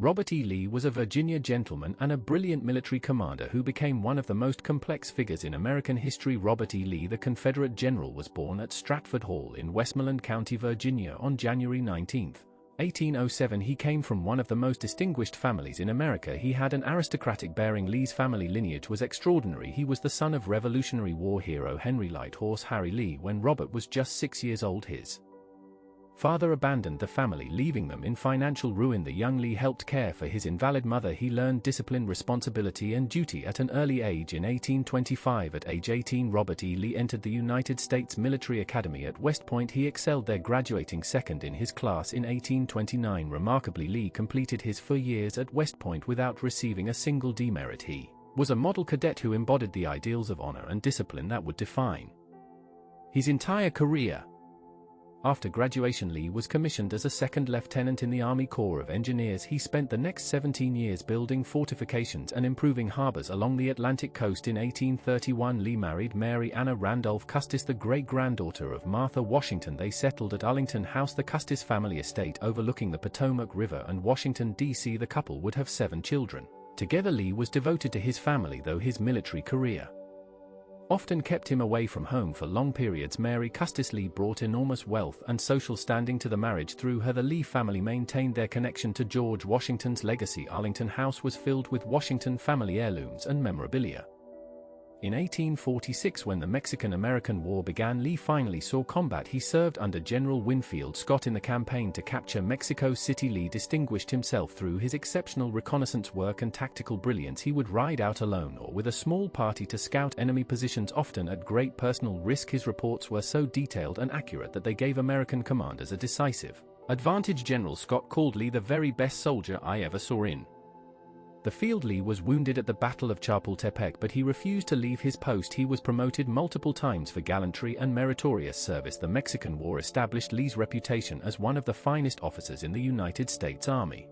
Robert E. Lee was a Virginia gentleman and a brilliant military commander who became one of the most complex figures in American history. Robert E. Lee, the Confederate general, was born at Stratford Hall in Westmoreland County, Virginia on January 19, 1807. He came from one of the most distinguished families in America. He had an aristocratic bearing. Lee's family lineage was extraordinary. He was the son of Revolutionary War hero Henry Lighthorse Harry Lee. When Robert was just 6 years old, his father abandoned the family, leaving them in financial ruin. The young Lee helped care for his invalid mother. He learned discipline, responsibility, and duty at an early age. In 1825, at age 18, Robert E. Lee entered the United States Military Academy at West Point. He excelled there, graduating second in his class in 1829. Remarkably, Lee completed his 4 years at West Point without receiving a single demerit. He was a model cadet who embodied the ideals of honor and discipline that would define his entire career. After graduation, Lee was commissioned as a second lieutenant in the Army Corps of Engineers. He spent the next 17 years building fortifications and improving harbors along the Atlantic coast. In 1831, Lee married Mary Anna Randolph Custis, the great-granddaughter of Martha Washington. They settled at Arlington House, the Custis family estate overlooking the Potomac River, and Washington, D.C. The couple would have 7 children. Together, Lee was devoted to his family, though his military career often kept him away from home for long periods. Mary Custis Lee brought enormous wealth and social standing to the marriage. Through her, the Lee family maintained their connection to George Washington's legacy. Arlington House was filled with Washington family heirlooms and memorabilia. In 1846, when the Mexican-American War began, Lee finally saw combat. He served under General Winfield Scott in the campaign to capture Mexico City. Lee distinguished himself through his exceptional reconnaissance work and tactical brilliance. He would ride out alone or with a small party to scout enemy positions, often at great personal risk. His reports were so detailed and accurate that they gave American commanders a decisive advantage. General Scott called Lee the very best soldier I ever saw in the field. Lee was wounded at the Battle of Chapultepec, but he refused to leave his post. He was promoted multiple times for gallantry and meritorious service. The Mexican War established Lee's reputation as one of the finest officers in the United States Army.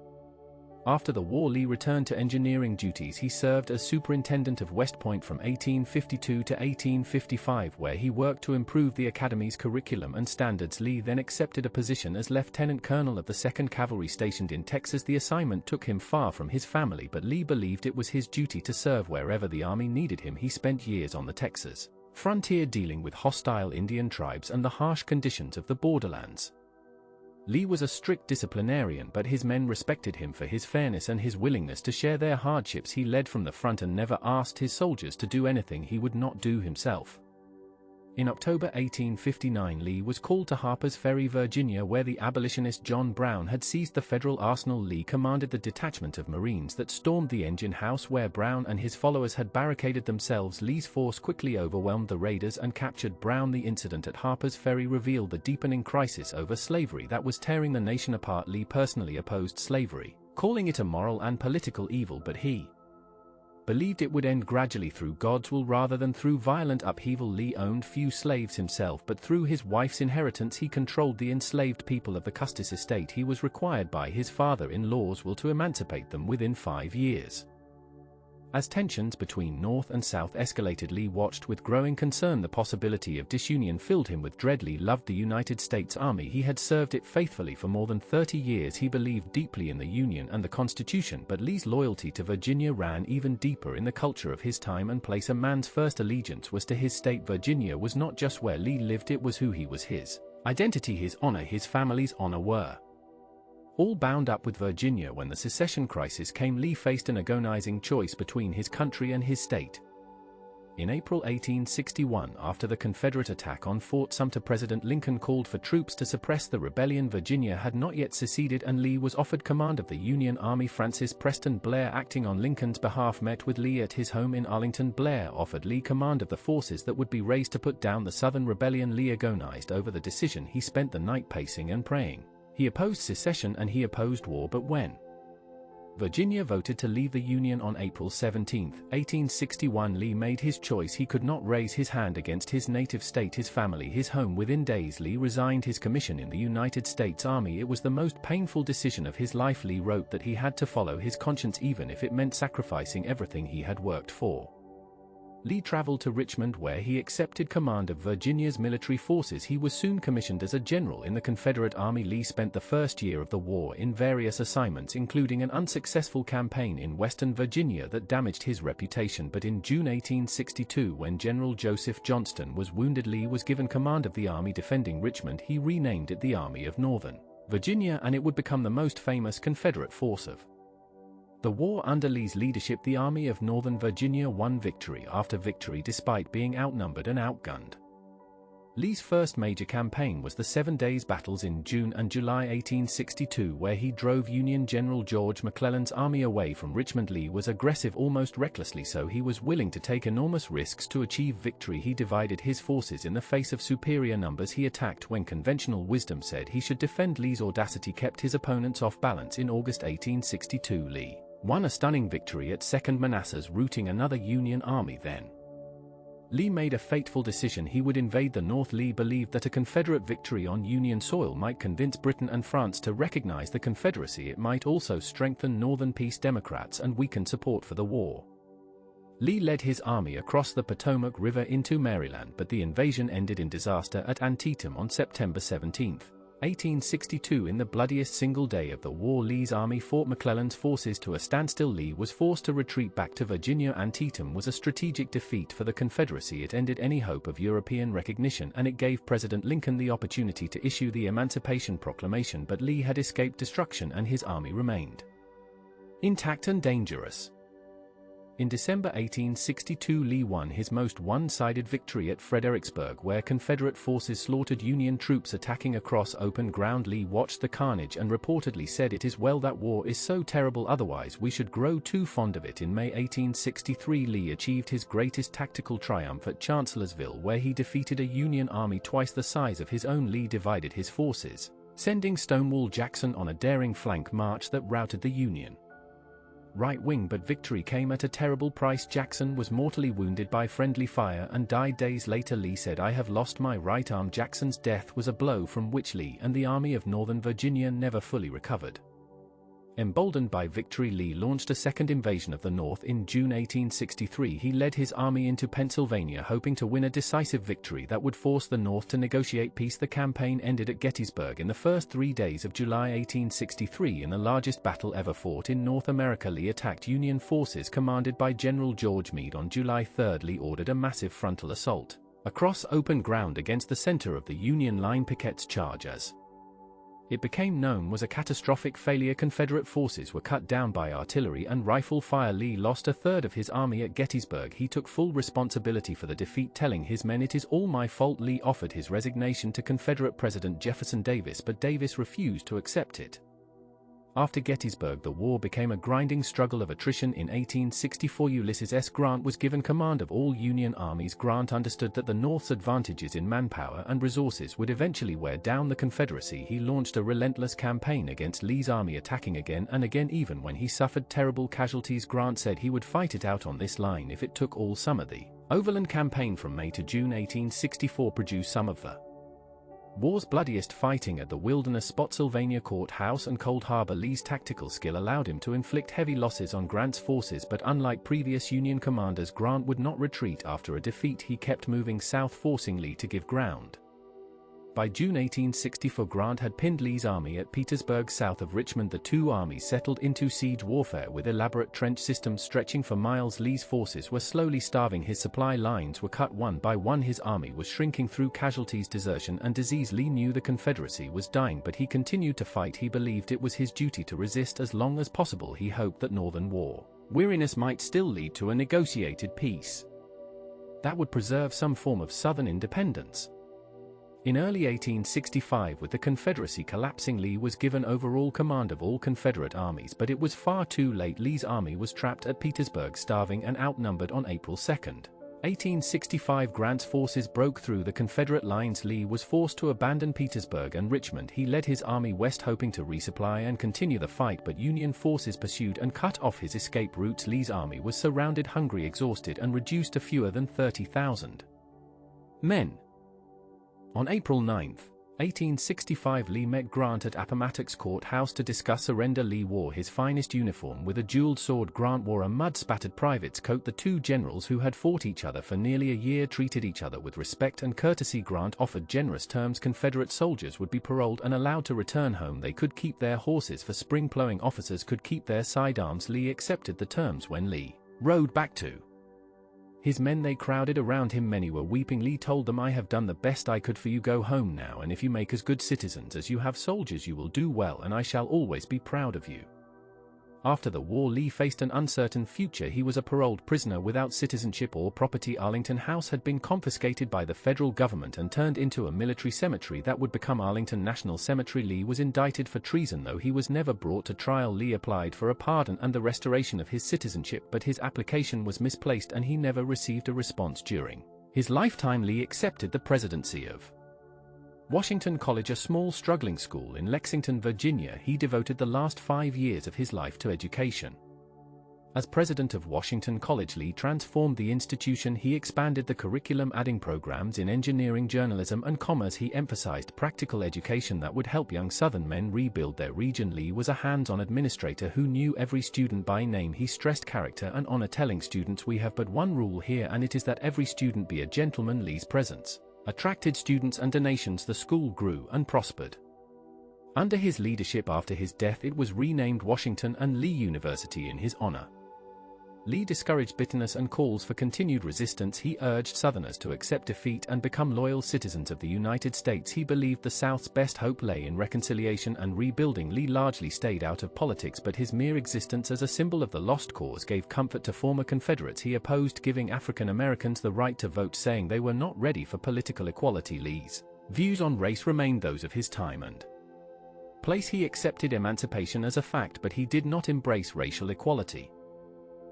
After the war, Lee returned to engineering duties. He served as superintendent of West Point from 1852 to 1855, where he worked to improve the academy's curriculum and standards. Lee then accepted a position as lieutenant colonel of the 2nd Cavalry stationed in Texas. The assignment took him far from his family, but Lee believed it was his duty to serve wherever the Army needed him. He spent years on the Texas frontier dealing with hostile Indian tribes and the harsh conditions of the borderlands. Lee was a strict disciplinarian, but his men respected him for his fairness and his willingness to share their hardships. He led from the front and never asked his soldiers to do anything he would not do himself. In October 1859, Lee was called to Harper's Ferry, Virginia, where the abolitionist John Brown had seized the federal arsenal. Lee commanded the detachment of Marines that stormed the engine house where Brown and his followers had barricaded themselves. Lee's force quickly overwhelmed the raiders and captured Brown. The incident at Harper's Ferry revealed the deepening crisis over slavery that was tearing the nation apart. Lee personally opposed slavery, calling it a moral and political evil, but he believed it would end gradually through God's will rather than through violent upheaval. Lee owned few slaves himself, but through his wife's inheritance he controlled the enslaved people of the Custis estate. He was required by his father-in-law's will to emancipate them within 5 years. As tensions between North and South escalated, Lee watched with growing concern. The possibility of disunion filled him with dread. Lee loved the United States Army. He had served it faithfully for more than 30 years. He believed deeply in the Union and the Constitution, but Lee's loyalty to Virginia ran even deeper in the culture of his time and place. A man's first allegiance was to his state. Virginia was not just where Lee lived, it was who he was. His identity, his honor, his family's honor were all bound up with Virginia. When the secession crisis came, Lee faced an agonizing choice between his country and his state. In April 1861, after the Confederate attack on Fort Sumter, President Lincoln called for troops to suppress the rebellion. Virginia had not yet seceded, and Lee was offered command of the Union Army. Francis Preston Blair, acting on Lincoln's behalf, met with Lee at his home in Arlington. Blair offered Lee command of the forces that would be raised to put down the Southern rebellion. Lee agonized over the decision. He spent the night pacing and praying. He opposed secession and he opposed war, but when Virginia voted to leave the Union on April 17, 1861, Lee made his choice. He could not raise his hand against his native state, his family, his home. Within days, Lee resigned his commission in the United States Army. It was the most painful decision of his life. Lee wrote that he had to follow his conscience even if it meant sacrificing everything he had worked for. Lee traveled to Richmond where he accepted command of Virginia's military forces. He was soon commissioned as a general in the Confederate Army. Lee spent the first year of the war in various assignments, including an unsuccessful campaign in Western Virginia that damaged his reputation. But in June 1862, when General Joseph Johnston was wounded, Lee was given command of the army defending Richmond. He renamed it the Army of Northern Virginia, and it would become the most famous Confederate force of the war. Under Lee's leadership, the Army of Northern Virginia won victory after victory despite being outnumbered and outgunned. Lee's first major campaign was the 7 Days Battles in June and July 1862, where he drove Union General George McClellan's army away from Richmond. Lee was aggressive, almost recklessly so. He was willing to take enormous risks to achieve victory. He divided his forces in the face of superior numbers. He attacked when conventional wisdom said he should defend. Lee's audacity kept his opponents off balance. In August 1862, Lee won a stunning victory at 2nd Manassas, routing another Union army. Then Lee made a fateful decision. He would invade the North. Lee believed that a Confederate victory on Union soil might convince Britain and France to recognize the Confederacy. It might also strengthen Northern peace Democrats and weaken support for the war. Lee led his army across the Potomac River into Maryland, but the invasion ended in disaster at Antietam on September 17, 1862. In the bloodiest single day of the war, Lee's army fought McClellan's forces to a standstill. Lee was forced to retreat back to Virginia. Antietam was a strategic defeat for the Confederacy. It ended any hope of European recognition, and it gave President Lincoln the opportunity to issue the Emancipation Proclamation. But Lee had escaped destruction and his army remained intact and dangerous. In December 1862, Lee won his most one-sided victory at Fredericksburg, where Confederate forces slaughtered Union troops attacking across open ground. Lee watched the carnage and reportedly said, "It is well that war is so terrible, otherwise we should grow too fond of it." In May 1863, Lee achieved his greatest tactical triumph at Chancellorsville, where he defeated a Union army twice the size of his own. Lee divided his forces, sending Stonewall Jackson on a daring flank march that routed the Union right wing, but victory came at a terrible price. Jackson was mortally wounded by friendly fire and died days later. Lee said, "I have lost my right arm." Jackson's death was a blow from which Lee and the Army of Northern Virginia never fully recovered. Emboldened by victory, Lee launched a second invasion of the North. In June 1863, he led his army into Pennsylvania, hoping to win a decisive victory that would force the North to negotiate peace. The campaign ended at Gettysburg in the first 3 days of July 1863 in the largest battle ever fought in North America. Lee attacked Union forces commanded by General George Meade on July 3. Lee ordered a massive frontal assault across open ground against the center of the Union line. Pickett's charge, as it became known, was a catastrophic failure. Confederate forces were cut down by artillery and rifle fire. Lee lost a third of his army at Gettysburg. He took full responsibility for the defeat, telling his men, "It is all my fault." Lee offered his resignation to Confederate President Jefferson Davis, but Davis refused to accept it. After Gettysburg, the war became a grinding struggle of attrition. In 1864, Ulysses S. Grant was given command of all Union armies. Grant understood that the North's advantages in manpower and resources would eventually wear down the Confederacy. He launched a relentless campaign against Lee's army, attacking again and again. Even when he suffered terrible casualties, Grant said he would fight it out on this line if it took all summer. The Overland Campaign from May to June 1864 produced some of the war's bloodiest fighting at the Wilderness, Spotsylvania Courthouse and Cold Harbor. Lee's tactical skill allowed him to inflict heavy losses on Grant's forces, but unlike previous Union commanders, Grant would not retreat after a defeat. He kept moving south, forcing Lee to give ground. By June 1864, Grant had pinned Lee's army at Petersburg south of Richmond. The two armies settled into siege warfare with elaborate trench systems stretching for miles. Lee's forces were slowly starving. His supply lines were cut one by one. His army was shrinking through casualties, desertion, and disease. Lee knew the Confederacy was dying, but he continued to fight. He believed it was his duty to resist as long as possible. He hoped that Northern war weariness might still lead to a negotiated peace that would preserve some form of Southern independence. In early 1865, with the Confederacy collapsing, Lee was given overall command of all Confederate armies, but it was far too late. Lee's army was trapped at Petersburg, starving and outnumbered. On April 2, 1865, Grant's forces broke through the Confederate lines. Lee was forced to abandon Petersburg and Richmond. He led his army west, hoping to resupply and continue the fight, but Union forces pursued and cut off his escape routes. Lee's army was surrounded, hungry, exhausted, and reduced to fewer than 30,000 men. On April 9, 1865 Lee met Grant at Appomattox Courthouse to discuss surrender. Lee wore his finest uniform with a jeweled sword. Grant wore a mud-spattered private's coat. The two generals who had fought each other for nearly a year treated each other with respect and courtesy. Grant offered generous terms. Confederate soldiers would be paroled and allowed to return home. They could keep their horses for spring plowing. Officers could keep their sidearms. Lee accepted the terms. When Lee rode back to his men, they crowded around him. Many were weeping. Lee told them, "I have done the best I could for you. Go home now, and if you make as good citizens as you have soldiers, you will do well, and I shall always be proud of you." After the war, Lee faced an uncertain future. He was a paroled prisoner without citizenship or property. Arlington House had been confiscated by the federal government and turned into a military cemetery that would become Arlington National Cemetery. Lee was indicted for treason, though he was never brought to trial. Lee applied for a pardon and the restoration of his citizenship, but his application was misplaced and he never received a response. During his lifetime, Lee accepted the presidency of Washington College, a small struggling school in Lexington, Virginia. He devoted the last 5 years of his life to education. As president of Washington College, Lee transformed the institution. He expanded the curriculum, adding programs in engineering, journalism, and commerce. He emphasized practical education that would help young Southern men rebuild their region. Lee was a hands-on administrator who knew every student by name. He stressed character and honor, telling students, "We have but one rule here, and it is that every student be a gentleman." Lee's presence attracted students and donations. The school grew and prospered under his leadership. After his death, it was renamed Washington and Lee University in his honor. Lee discouraged bitterness and calls for continued resistance. He urged Southerners to accept defeat and become loyal citizens of the United States. He believed the South's best hope lay in reconciliation and rebuilding. Lee largely stayed out of politics, but his mere existence as a symbol of the lost cause gave comfort to former Confederates. He opposed giving African Americans the right to vote, saying they were not ready for political equality. Lee's views on race remained those of his time and place. He accepted emancipation as a fact, but he did not embrace racial equality.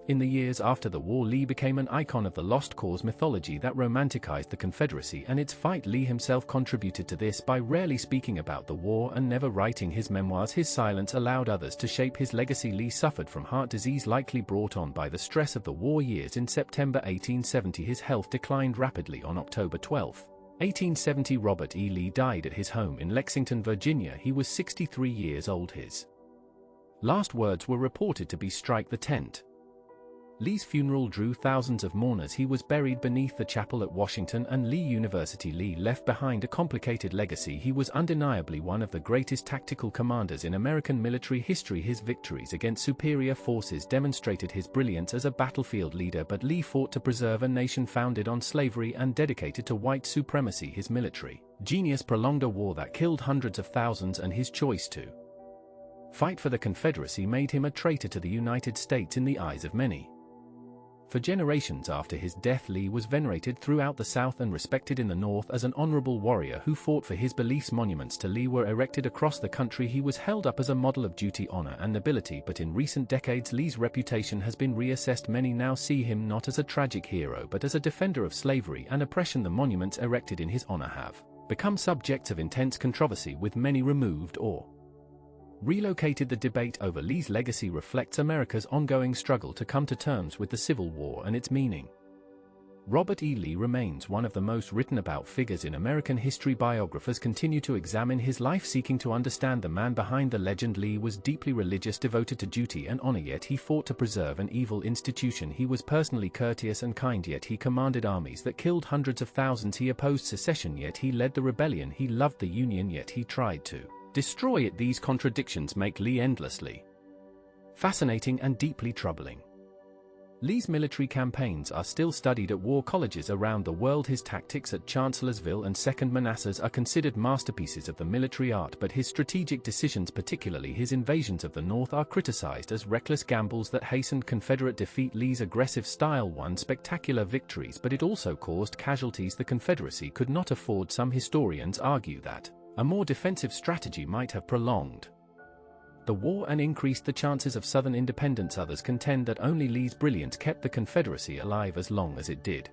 In the years after the war, Lee became an icon of the lost cause mythology that romanticized the Confederacy and its fight. Lee himself contributed to this by rarely speaking about the war and never writing his memoirs. His silence allowed others to shape his legacy. Lee suffered from heart disease, likely brought on by the stress of the war years. In September 1870, his health declined rapidly. On October 12, 1870, Robert E. Lee died at his home in Lexington, Virginia. He was 63 years old. His last words were reported to be, "Strike the tent." Lee's funeral drew thousands of mourners. He was buried beneath the chapel at Washington and Lee University. Lee left behind a complicated legacy. He was undeniably one of the greatest tactical commanders in American military history. His victories against superior forces demonstrated his brilliance as a battlefield leader, but Lee fought to preserve a nation founded on slavery and dedicated to white supremacy. His military genius prolonged a war that killed hundreds of thousands, and his choice to fight for the Confederacy made him a traitor to the United States in the eyes of many. For generations after his death, Lee was venerated throughout the South and respected in the North as an honorable warrior who fought for his beliefs. Monuments to Lee were erected across the country. He was held up as a model of duty, honor, and nobility, but in recent decades, Lee's reputation has been reassessed. Many now see him not as a tragic hero but as a defender of slavery and oppression. The monuments erected in his honor have become subjects of intense controversy, with many removed or relocated. The debate over Lee's legacy reflects America's ongoing struggle to come to terms with the Civil War and its meaning. Robert E. Lee remains one of the most written about figures in American history. Biographers continue to examine his life, seeking to understand the man behind the legend. Lee was deeply religious, devoted to duty and honor, yet he fought to preserve an evil institution. He was personally courteous and kind, yet he commanded armies that killed hundreds of thousands. He opposed secession, yet he led the rebellion. He loved the Union, yet he tried to destroy it. These contradictions make Lee endlessly fascinating and deeply troubling. Lee's military campaigns are still studied at war colleges around the world. His tactics at Chancellorsville and Second Manassas are considered masterpieces of the military art, but his strategic decisions, particularly his invasions of the North, are criticized as reckless gambles that hastened Confederate defeat. Lee's aggressive style won spectacular victories, but it also caused casualties the Confederacy could not afford. Some historians argue that a more defensive strategy might have prolonged the war and increased the chances of Southern independence. Others contend that only Lee's brilliance kept the Confederacy alive as long as it did.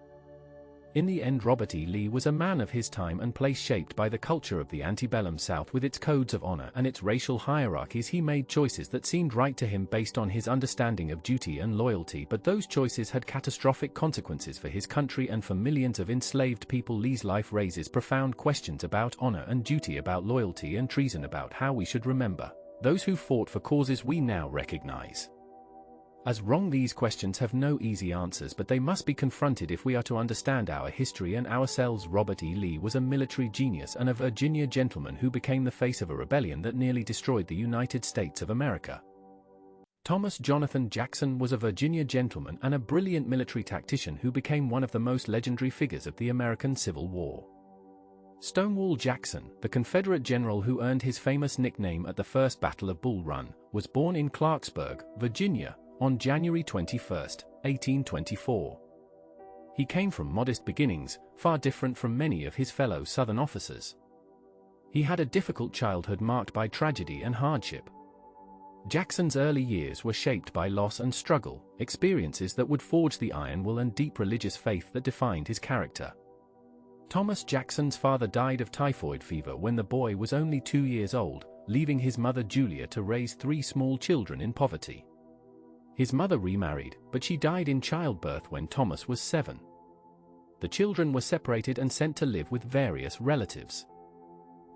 In the end, Robert E. Lee was a man of his time and place, shaped by the culture of the antebellum South with its codes of honor and its racial hierarchies. He made choices that seemed right to him based on his understanding of duty and loyalty, but those choices had catastrophic consequences for his country and for millions of enslaved people. Lee's life raises profound questions about honor and duty, about loyalty and treason, about how we should remember those who fought for causes we now recognize as wrong. These questions have no easy answers, but they must be confronted if we are to understand our history and ourselves. Robert E. Lee was a military genius and a Virginia gentleman who became the face of a rebellion that nearly destroyed the United States of America. Thomas Jonathan Jackson was a Virginia gentleman and a brilliant military tactician who became one of the most legendary figures of the American Civil War. Stonewall Jackson, the Confederate general who earned his famous nickname at the First Battle of Bull Run, was born in Clarksburg, Virginia, on January 21, 1824. He came from modest beginnings, far different from many of his fellow Southern officers. He had a difficult childhood marked by tragedy and hardship. Jackson's early years were shaped by loss and struggle, experiences that would forge the iron will and deep religious faith that defined his character. Thomas Jackson's father died of typhoid fever when the boy was only 2 years old, leaving his mother Julia to raise 3 small children in poverty. His mother remarried, but she died in childbirth when Thomas was 7. The children were separated and sent to live with various relatives.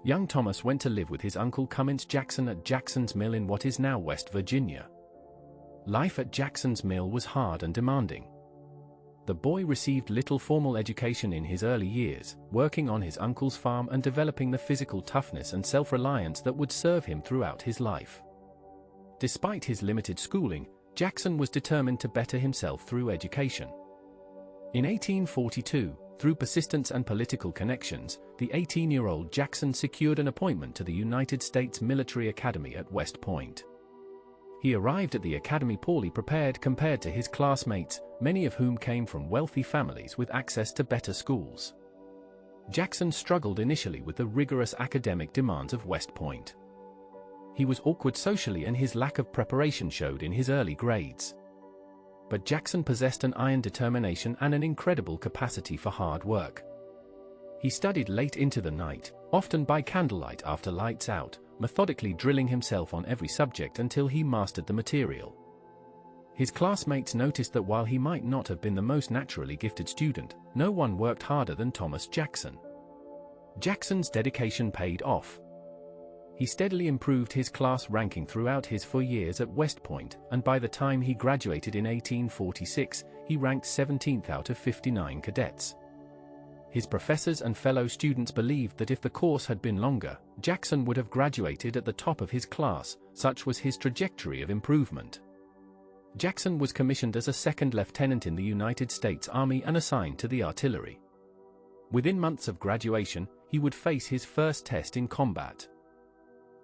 Young Thomas went to live with his uncle Cummins Jackson at Jackson's Mill in what is now West Virginia. Life at Jackson's Mill was hard and demanding. The boy received little formal education in his early years, working on his uncle's farm and developing the physical toughness and self-reliance that would serve him throughout his life. Despite his limited schooling, Jackson was determined to better himself through education. In 1842, through persistence and political connections, the 18-year-old Jackson secured an appointment to the United States Military Academy at West Point. He arrived at the academy poorly prepared compared to his classmates, many of whom came from wealthy families with access to better schools. Jackson struggled initially with the rigorous academic demands of West Point. He was awkward socially and his lack of preparation showed in his early grades. But Jackson possessed an iron determination and an incredible capacity for hard work. He studied late into the night, often by candlelight after lights out, methodically drilling himself on every subject until he mastered the material. His classmates noticed that while he might not have been the most naturally gifted student, no one worked harder than Thomas Jackson. Jackson's dedication paid off. He steadily improved his class ranking throughout his 4 years at West Point, and by the time he graduated in 1846, he ranked 17th out of 59 cadets. His professors and fellow students believed that if the course had been longer, Jackson would have graduated at the top of his class, such was his trajectory of improvement. Jackson was commissioned as a second lieutenant in the United States Army and assigned to the artillery. Within months of graduation, he would face his first test in combat.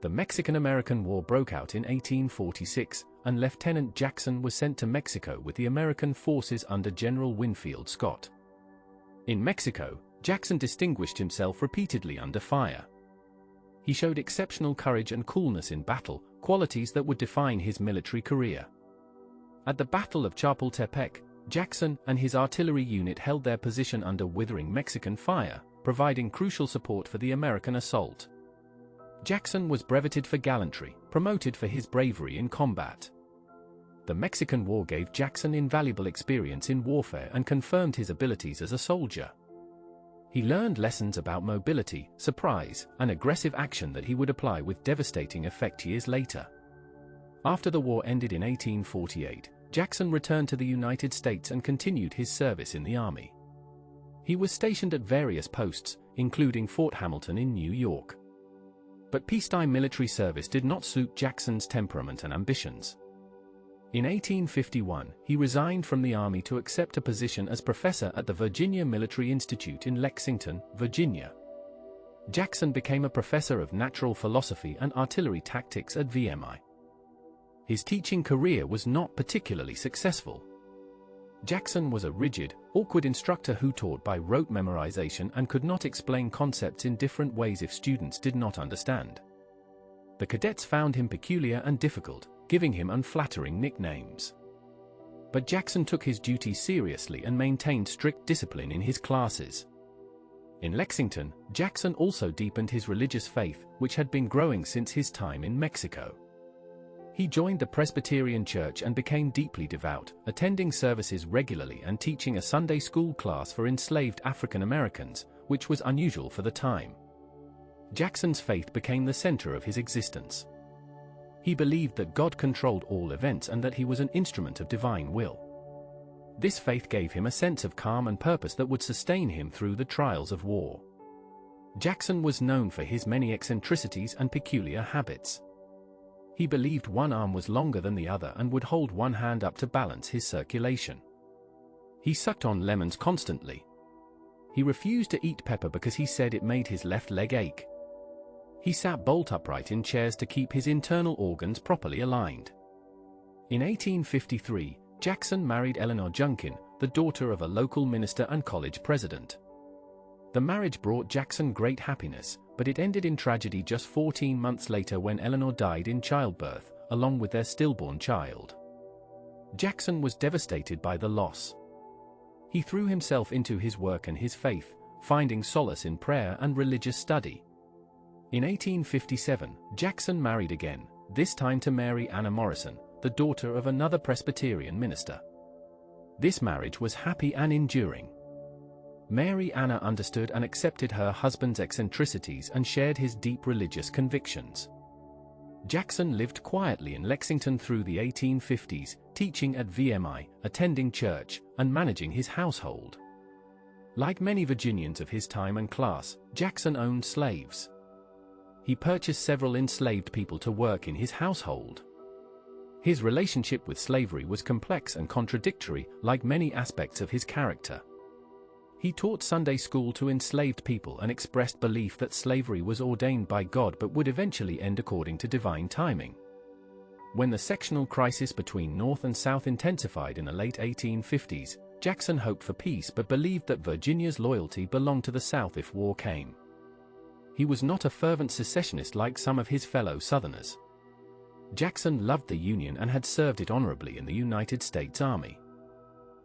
The Mexican-American War broke out in 1846, and Lieutenant Jackson was sent to Mexico with the American forces under General Winfield Scott. In Mexico, Jackson distinguished himself repeatedly under fire. He showed exceptional courage and coolness in battle, qualities that would define his military career. At the Battle of Chapultepec, Jackson and his artillery unit held their position under withering Mexican fire, providing crucial support for the American assault. Jackson was brevetted for gallantry, promoted for his bravery in combat. The Mexican War gave Jackson invaluable experience in warfare and confirmed his abilities as a soldier. He learned lessons about mobility, surprise, and aggressive action that he would apply with devastating effect years later. After the war ended in 1848, Jackson returned to the United States and continued his service in the Army. He was stationed at various posts, including Fort Hamilton in New York. But peacetime military service did not suit Jackson's temperament and ambitions. In 1851, he resigned from the Army to accept a position as professor at the Virginia Military Institute in Lexington, Virginia. Jackson became a professor of natural philosophy and artillery tactics at VMI. His teaching career was not particularly successful. Jackson was a rigid, awkward instructor who taught by rote memorization and could not explain concepts in different ways if students did not understand. The cadets found him peculiar and difficult, giving him unflattering nicknames. But Jackson took his duties seriously and maintained strict discipline in his classes. In Lexington, Jackson also deepened his religious faith, which had been growing since his time in Mexico. He joined the Presbyterian Church and became deeply devout, attending services regularly and teaching a Sunday school class for enslaved African Americans, which was unusual for the time. Jackson's faith became the center of his existence. He believed that God controlled all events and that he was an instrument of divine will. This faith gave him a sense of calm and purpose that would sustain him through the trials of war. Jackson was known for his many eccentricities and peculiar habits. He believed one arm was longer than the other and would hold one hand up to balance his circulation. He sucked on lemons constantly. He refused to eat pepper because he said it made his left leg ache. He sat bolt upright in chairs to keep his internal organs properly aligned. In 1853, Jackson married Eleanor Junkin, the daughter of a local minister and college president. The marriage brought Jackson great happiness, but it ended in tragedy just 14 months later when Eleanor died in childbirth, along with their stillborn child. Jackson was devastated by the loss. He threw himself into his work and his faith, finding solace in prayer and religious study. In 1857, Jackson married again, this time to Mary Anna Morrison, the daughter of another Presbyterian minister. This marriage was happy and enduring. Mary Anna understood and accepted her husband's eccentricities and shared his deep religious convictions. Jackson lived quietly in Lexington through the 1850s, teaching at VMI, attending church, and managing his household. Like many Virginians of his time and class, Jackson owned slaves. He purchased several enslaved people to work in his household. His relationship with slavery was complex and contradictory, like many aspects of his character. He taught Sunday school to enslaved people and expressed belief that slavery was ordained by God but would eventually end according to divine timing. When the sectional crisis between North and South intensified in the late 1850s, Jackson hoped for peace but believed that Virginia's loyalty belonged to the South if war came. He was not a fervent secessionist like some of his fellow Southerners. Jackson loved the Union and had served it honorably in the United States Army.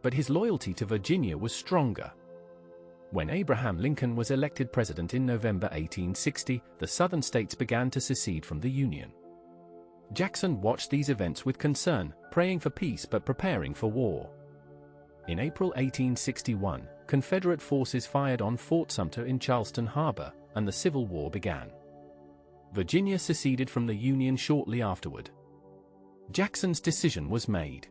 But his loyalty to Virginia was stronger. When Abraham Lincoln was elected president in November 1860, the Southern states began to secede from the Union. Jackson watched these events with concern, praying for peace but preparing for war. In April 1861, Confederate forces fired on Fort Sumter in Charleston Harbor, and the Civil War began. Virginia seceded from the Union shortly afterward. Jackson's decision was made.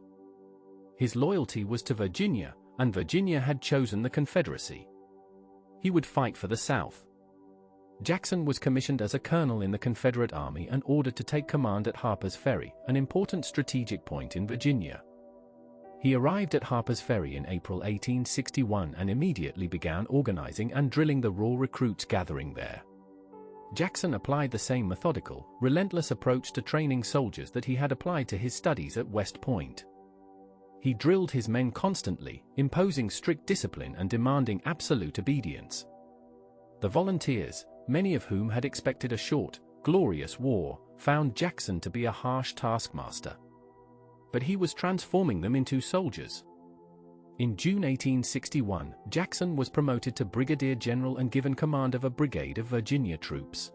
His loyalty was to Virginia, and Virginia had chosen the Confederacy. He would fight for the South. Jackson was commissioned as a colonel in the Confederate Army and ordered to take command at Harper's Ferry, an important strategic point in Virginia. He arrived at Harper's Ferry in April 1861 and immediately began organizing and drilling the raw recruits gathering there. Jackson applied the same methodical, relentless approach to training soldiers that he had applied to his studies at West Point. He drilled his men constantly, imposing strict discipline and demanding absolute obedience. The volunteers, many of whom had expected a short, glorious war, found Jackson to be a harsh taskmaster. But he was transforming them into soldiers. In June 1861, Jackson was promoted to brigadier general and given command of a brigade of Virginia troops.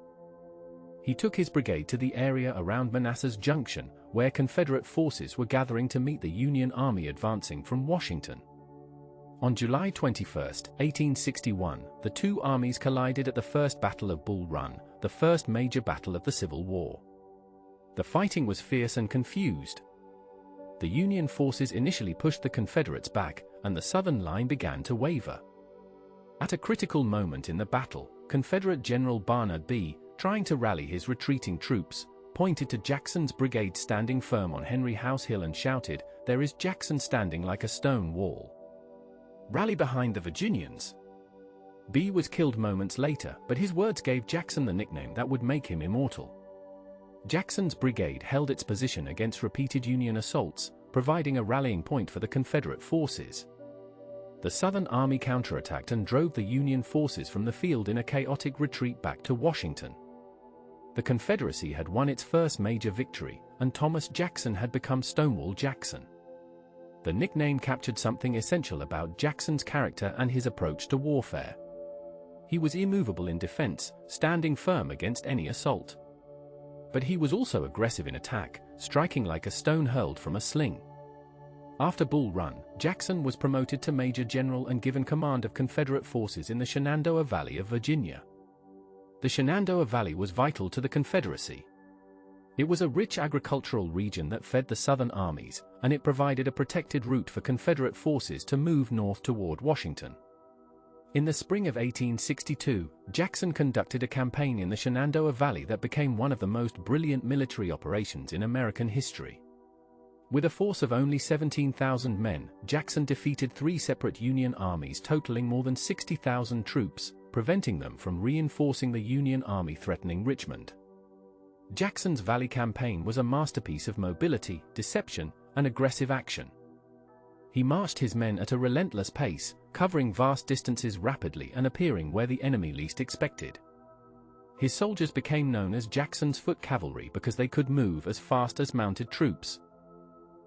He took his brigade to the area around Manassas Junction, where Confederate forces were gathering to meet the Union Army advancing from Washington. On July 21, 1861, the two armies collided at the First Battle of Bull Run, the first major battle of the Civil War. The fighting was fierce and confused. The Union forces initially pushed the Confederates back, and the Southern line began to waver. At a critical moment in the battle, Confederate General Barnard B., trying to rally his retreating troops, pointed to Jackson's brigade standing firm on Henry House Hill and shouted, "There is Jackson standing like a stone wall. Rally behind the Virginians." B was killed moments later, but his words gave Jackson the nickname that would make him immortal. Jackson's brigade held its position against repeated Union assaults, providing a rallying point for the Confederate forces. The Southern Army counterattacked and drove the Union forces from the field in a chaotic retreat back to Washington. The Confederacy had won its first major victory, and Thomas Jackson had become Stonewall Jackson. The nickname captured something essential about Jackson's character and his approach to warfare. He was immovable in defense, standing firm against any assault. But he was also aggressive in attack, striking like a stone hurled from a sling. After Bull Run, Jackson was promoted to Major General and given command of Confederate forces in the Shenandoah Valley of Virginia. The Shenandoah Valley was vital to the Confederacy. It was a rich agricultural region that fed the Southern armies, and it provided a protected route for Confederate forces to move north toward Washington. In the spring of 1862, Jackson conducted a campaign in the Shenandoah Valley that became one of the most brilliant military operations in American history. With a force of only 17,000 men, Jackson defeated 3 separate Union armies totaling more than 60,000 troops, preventing them from reinforcing the Union Army threatening Richmond. Jackson's Valley Campaign was a masterpiece of mobility, deception, and aggressive action. He marched his men at a relentless pace, covering vast distances rapidly and appearing where the enemy least expected. His soldiers became known as Jackson's Foot Cavalry because they could move as fast as mounted troops.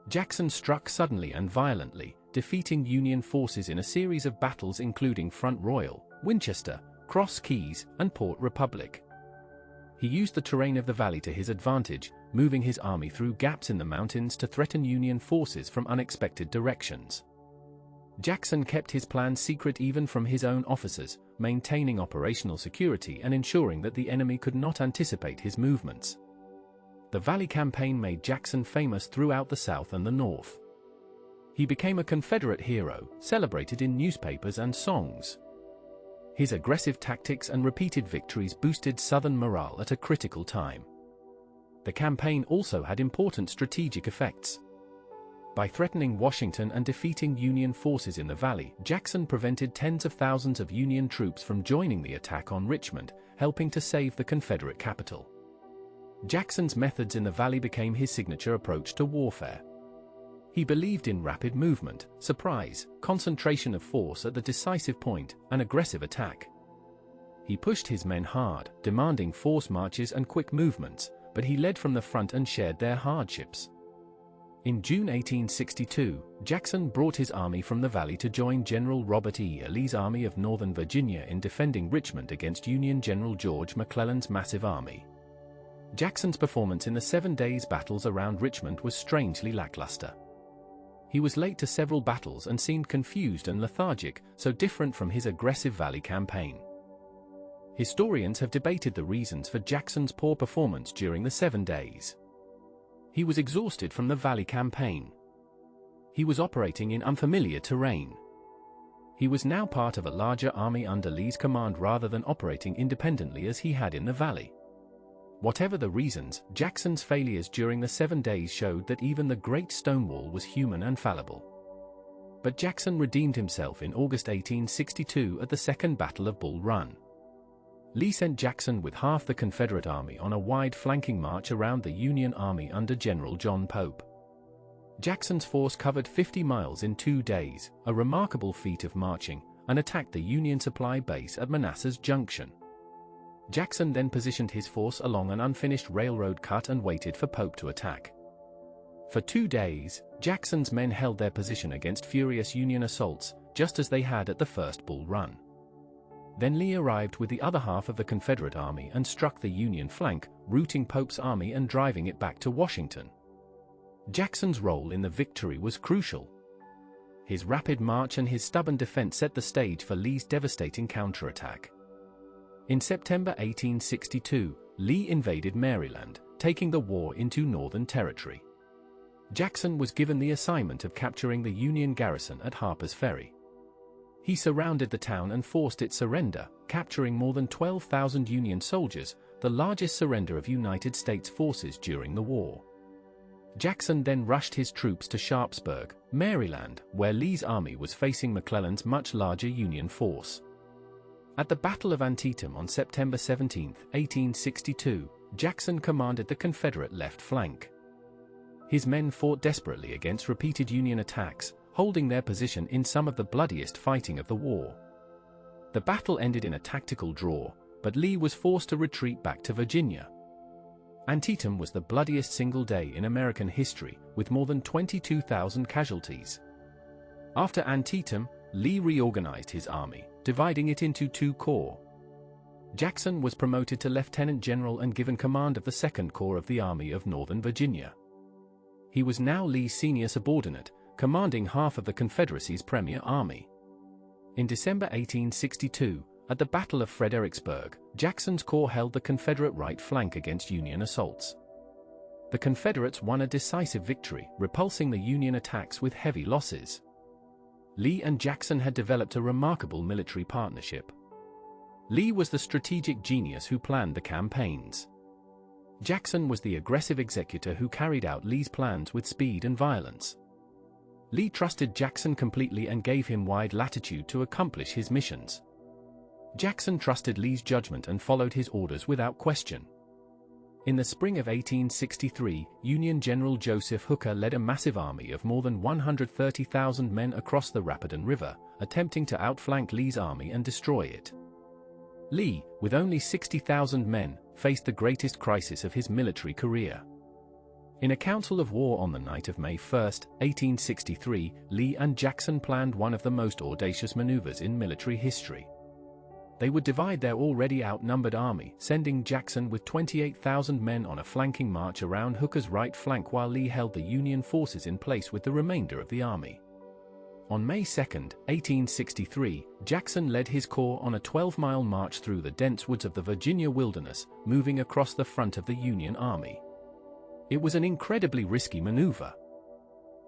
Jackson struck suddenly and violently, defeating Union forces in a series of battles including Front Royal, Winchester, Cross Keys, and Port Republic. He used the terrain of the valley to his advantage, moving his army through gaps in the mountains to threaten Union forces from unexpected directions. Jackson kept his plans secret even from his own officers, maintaining operational security and ensuring that the enemy could not anticipate his movements. The Valley Campaign made Jackson famous throughout the South and the North. He became a Confederate hero, celebrated in newspapers and songs. His aggressive tactics and repeated victories boosted Southern morale at a critical time. The campaign also had important strategic effects. By threatening Washington and defeating Union forces in the Valley, Jackson prevented tens of thousands of Union troops from joining the attack on Richmond, helping to save the Confederate capital. Jackson's methods in the Valley became his signature approach to warfare. He believed in rapid movement, surprise, concentration of force at the decisive point, and aggressive attack. He pushed his men hard, demanding forced marches and quick movements, but he led from the front and shared their hardships. In June 1862, Jackson brought his army from the Valley to join General Robert E. Lee's Army of Northern Virginia in defending Richmond against Union General George McClellan's massive army. Jackson's performance in the 7 days' battles around Richmond was strangely lackluster. He was late to several battles and seemed confused and lethargic, so different from his aggressive Valley campaign. Historians have debated the reasons for Jackson's poor performance during the 7 days. He was exhausted from the Valley campaign. He was operating in unfamiliar terrain. He was now part of a larger army under Lee's command rather than operating independently as he had in the Valley. Whatever the reasons, Jackson's failures during the 7 days showed that even the Great Stonewall was human and fallible. But Jackson redeemed himself in August 1862 at the Second Battle of Bull Run. Lee sent Jackson with half the Confederate army on a wide flanking march around the Union Army under General John Pope. Jackson's force covered 50 miles in 2 days, a remarkable feat of marching, and attacked the Union supply base at Manassas Junction. Jackson then positioned his force along an unfinished railroad cut and waited for Pope to attack. For 2 days, Jackson's men held their position against furious Union assaults, just as they had at the first Bull Run. Then Lee arrived with the other half of the Confederate army and struck the Union flank, routing Pope's army and driving it back to Washington. Jackson's role in the victory was crucial. His rapid march and his stubborn defense set the stage for Lee's devastating counterattack. In September 1862, Lee invaded Maryland, taking the war into Northern Territory. Jackson was given the assignment of capturing the Union garrison at Harper's Ferry. He surrounded the town and forced its surrender, capturing more than 12,000 Union soldiers, the largest surrender of United States forces during the war. Jackson then rushed his troops to Sharpsburg, Maryland, where Lee's army was facing McClellan's much larger Union force. At the Battle of Antietam on September 17, 1862, Jackson commanded the Confederate left flank. His men fought desperately against repeated Union attacks, holding their position in some of the bloodiest fighting of the war. The battle ended in a tactical draw, but Lee was forced to retreat back to Virginia. Antietam was the bloodiest single day in American history, with more than 22,000 casualties. After Antietam, Lee reorganized his army, dividing it into two corps. Jackson was promoted to lieutenant general and given command of the 2nd Corps of the Army of Northern Virginia. He was now Lee's senior subordinate, commanding half of the Confederacy's premier army. In December 1862, at the Battle of Fredericksburg, Jackson's corps held the Confederate right flank against Union assaults. The Confederates won a decisive victory, repulsing the Union attacks with heavy losses. Lee and Jackson had developed a remarkable military partnership. Lee was the strategic genius who planned the campaigns. Jackson was the aggressive executor who carried out Lee's plans with speed and violence. Lee trusted Jackson completely and gave him wide latitude to accomplish his missions. Jackson trusted Lee's judgment and followed his orders without question. In the spring of 1863, Union General Joseph Hooker led a massive army of more than 130,000 men across the Rapidan River, attempting to outflank Lee's army and destroy it. Lee, with only 60,000 men, faced the greatest crisis of his military career. In a council of war on the night of May 1, 1863, Lee and Jackson planned one of the most audacious maneuvers in military history. They would divide their already outnumbered army, sending Jackson with 28,000 men on a flanking march around Hooker's right flank while Lee held the Union forces in place with the remainder of the army. On May 2, 1863, Jackson led his corps on a 12-mile march through the dense woods of the Virginia wilderness, moving across the front of the Union army. It was an incredibly risky maneuver.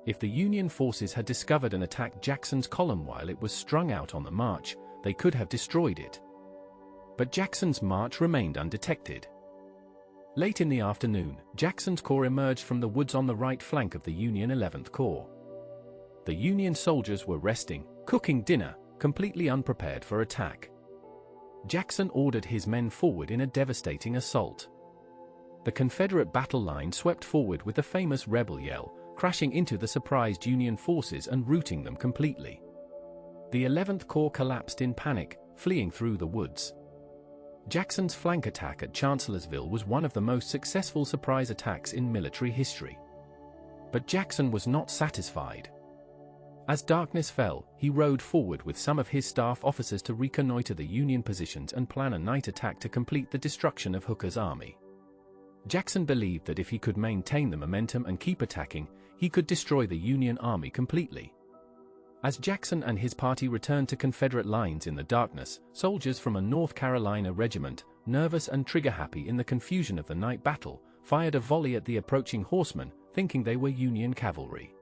If the Union forces had discovered and attacked Jackson's column while it was strung out on the march, they could have destroyed it. But Jackson's march remained undetected. Late in the afternoon, Jackson's corps emerged from the woods on the right flank of the Union 11th Corps. The Union soldiers were resting, cooking dinner, completely unprepared for attack. Jackson ordered his men forward in a devastating assault. The Confederate battle line swept forward with the famous rebel yell, crashing into the surprised Union forces and routing them completely. The 11th Corps collapsed in panic, fleeing through the woods. Jackson's flank attack at Chancellorsville was one of the most successful surprise attacks in military history. But Jackson was not satisfied. As darkness fell, he rode forward with some of his staff officers to reconnoiter the Union positions and plan a night attack to complete the destruction of Hooker's army. Jackson believed that if he could maintain the momentum and keep attacking, he could destroy the Union army completely. As Jackson and his party returned to Confederate lines in the darkness, soldiers from a North Carolina regiment, nervous and trigger-happy in the confusion of the night battle, fired a volley at the approaching horsemen, thinking they were Union cavalry.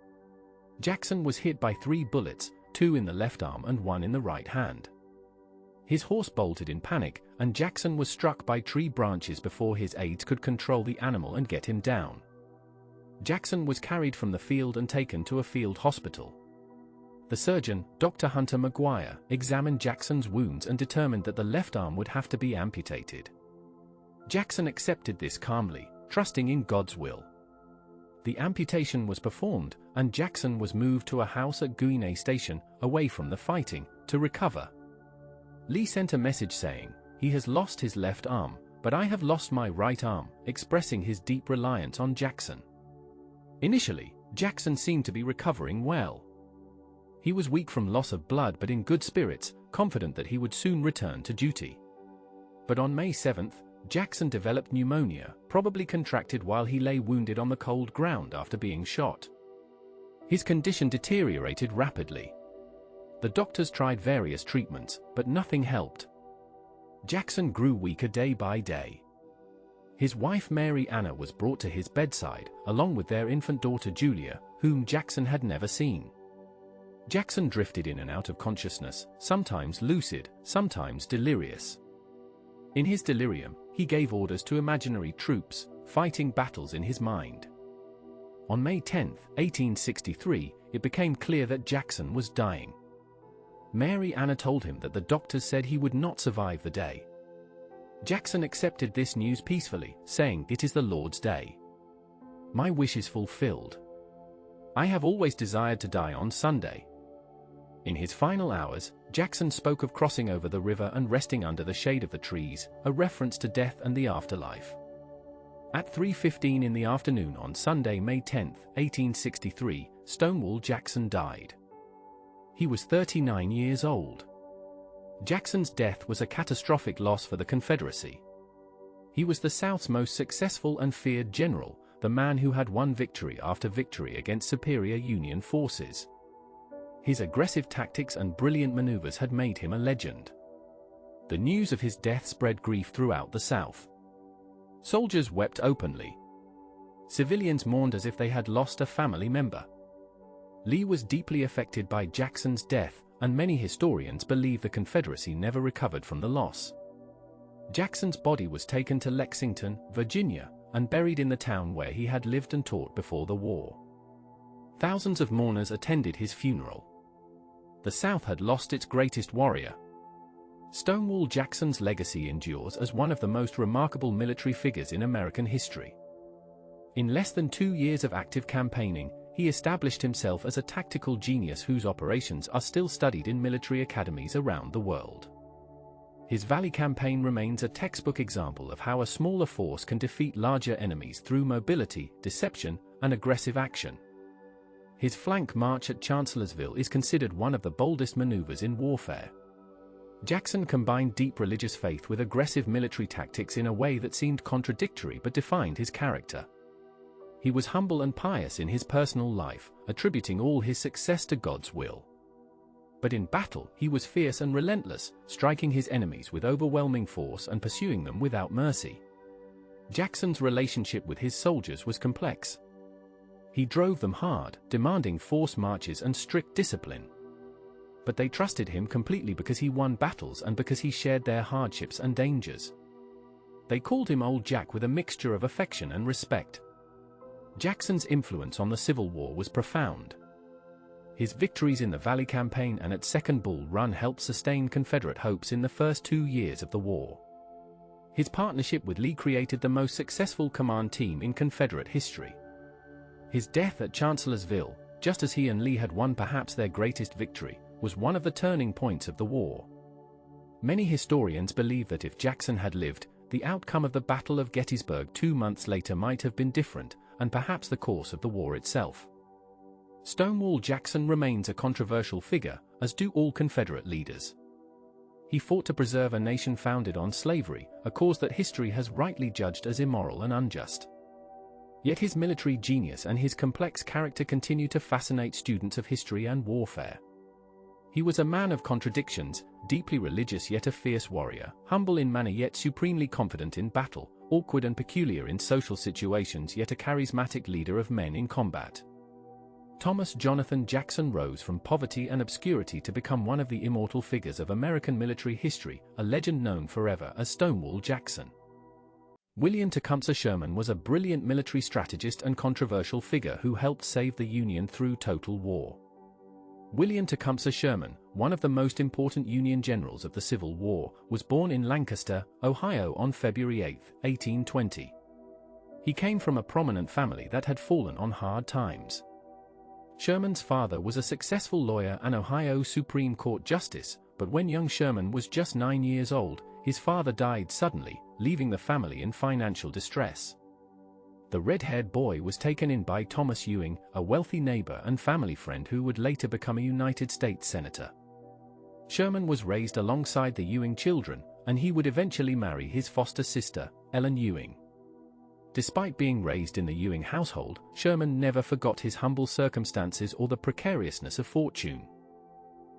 Jackson was hit by 3 bullets, 2 in the left arm and 1 in the right hand. His horse bolted in panic, and Jackson was struck by tree branches before his aides could control the animal and get him down. Jackson was carried from the field and taken to a field hospital. The surgeon, Dr. Hunter McGuire, examined Jackson's wounds and determined that the left arm would have to be amputated. Jackson accepted this calmly, trusting in God's will. The amputation was performed, and Jackson was moved to a house at Guinea Station, away from the fighting, to recover. Lee sent a message saying, "He has lost his left arm, but I have lost my right arm," expressing his deep reliance on Jackson. Initially, Jackson seemed to be recovering well. He was weak from loss of blood but in good spirits, confident that he would soon return to duty. But on May 7th, Jackson developed pneumonia, probably contracted while he lay wounded on the cold ground after being shot. His condition deteriorated rapidly. The doctors tried various treatments, but nothing helped. Jackson grew weaker day by day. His wife Mary Anna was brought to his bedside, along with their infant daughter Julia, whom Jackson had never seen. Jackson drifted in and out of consciousness, sometimes lucid, sometimes delirious. In his delirium, he gave orders to imaginary troops, fighting battles in his mind. On May 10, 1863, it became clear that Jackson was dying. Mary Anna told him that the doctors said he would not survive the day. Jackson accepted this news peacefully, saying, "It is the Lord's day. My wish is fulfilled. I have always desired to die on Sunday." In his final hours, Jackson spoke of crossing over the river and resting under the shade of the trees, a reference to death and the afterlife. At 3:15 in the afternoon on Sunday, May 10, 1863, Stonewall Jackson died. He was 39 years old. Jackson's death was a catastrophic loss for the Confederacy. He was the South's most successful and feared general, the man who had won victory after victory against superior Union forces. His aggressive tactics and brilliant maneuvers had made him a legend. The news of his death spread grief throughout the South. Soldiers wept openly. Civilians mourned as if they had lost a family member. Lee was deeply affected by Jackson's death, and many historians believe the Confederacy never recovered from the loss. Jackson's body was taken to Lexington, Virginia, and buried in the town where he had lived and taught before the war. Thousands of mourners attended his funeral. The South had lost its greatest warrior. Stonewall Jackson's legacy endures as one of the most remarkable military figures in American history. In less than 2 years of active campaigning, he established himself as a tactical genius whose operations are still studied in military academies around the world. His Valley Campaign remains a textbook example of how a smaller force can defeat larger enemies through mobility, deception, and aggressive action. His flank march at Chancellorsville is considered one of the boldest maneuvers in warfare. Jackson combined deep religious faith with aggressive military tactics in a way that seemed contradictory but defined his character. He was humble and pious in his personal life, attributing all his success to God's will. But in battle, he was fierce and relentless, striking his enemies with overwhelming force and pursuing them without mercy. Jackson's relationship with his soldiers was complex. He drove them hard, demanding forced marches and strict discipline. But they trusted him completely because he won battles and because he shared their hardships and dangers. They called him Old Jack with a mixture of affection and respect. Jackson's influence on the Civil War was profound. His victories in the Valley Campaign and at Second Bull Run helped sustain Confederate hopes in the first 2 years of the war. His partnership with Lee created the most successful command team in Confederate history. His death at Chancellorsville, just as he and Lee had won perhaps their greatest victory, was one of the turning points of the war. Many historians believe that if Jackson had lived, the outcome of the Battle of Gettysburg 2 months later might have been different, and perhaps the course of the war itself. Stonewall Jackson remains a controversial figure, as do all Confederate leaders. He fought to preserve a nation founded on slavery, a cause that history has rightly judged as immoral and unjust. Yet his military genius and his complex character continue to fascinate students of history and warfare. He was a man of contradictions, deeply religious yet a fierce warrior, humble in manner yet supremely confident in battle, awkward and peculiar in social situations yet a charismatic leader of men in combat. Thomas Jonathan Jackson rose from poverty and obscurity to become one of the immortal figures of American military history, a legend known forever as Stonewall Jackson. William Tecumseh Sherman was a brilliant military strategist and controversial figure who helped save the Union through total war. William Tecumseh Sherman, one of the most important Union generals of the Civil War, was born in Lancaster, Ohio on February 8, 1820. He came from a prominent family that had fallen on hard times. Sherman's father was a successful lawyer and Ohio Supreme Court justice, but when young Sherman was just 9 years old, his father died suddenly, leaving the family in financial distress. The red-haired boy was taken in by Thomas Ewing, a wealthy neighbor and family friend who would later become a United States Senator. Sherman was raised alongside the Ewing children, and he would eventually marry his foster sister, Ellen Ewing. Despite being raised in the Ewing household, Sherman never forgot his humble circumstances or the precariousness of fortune.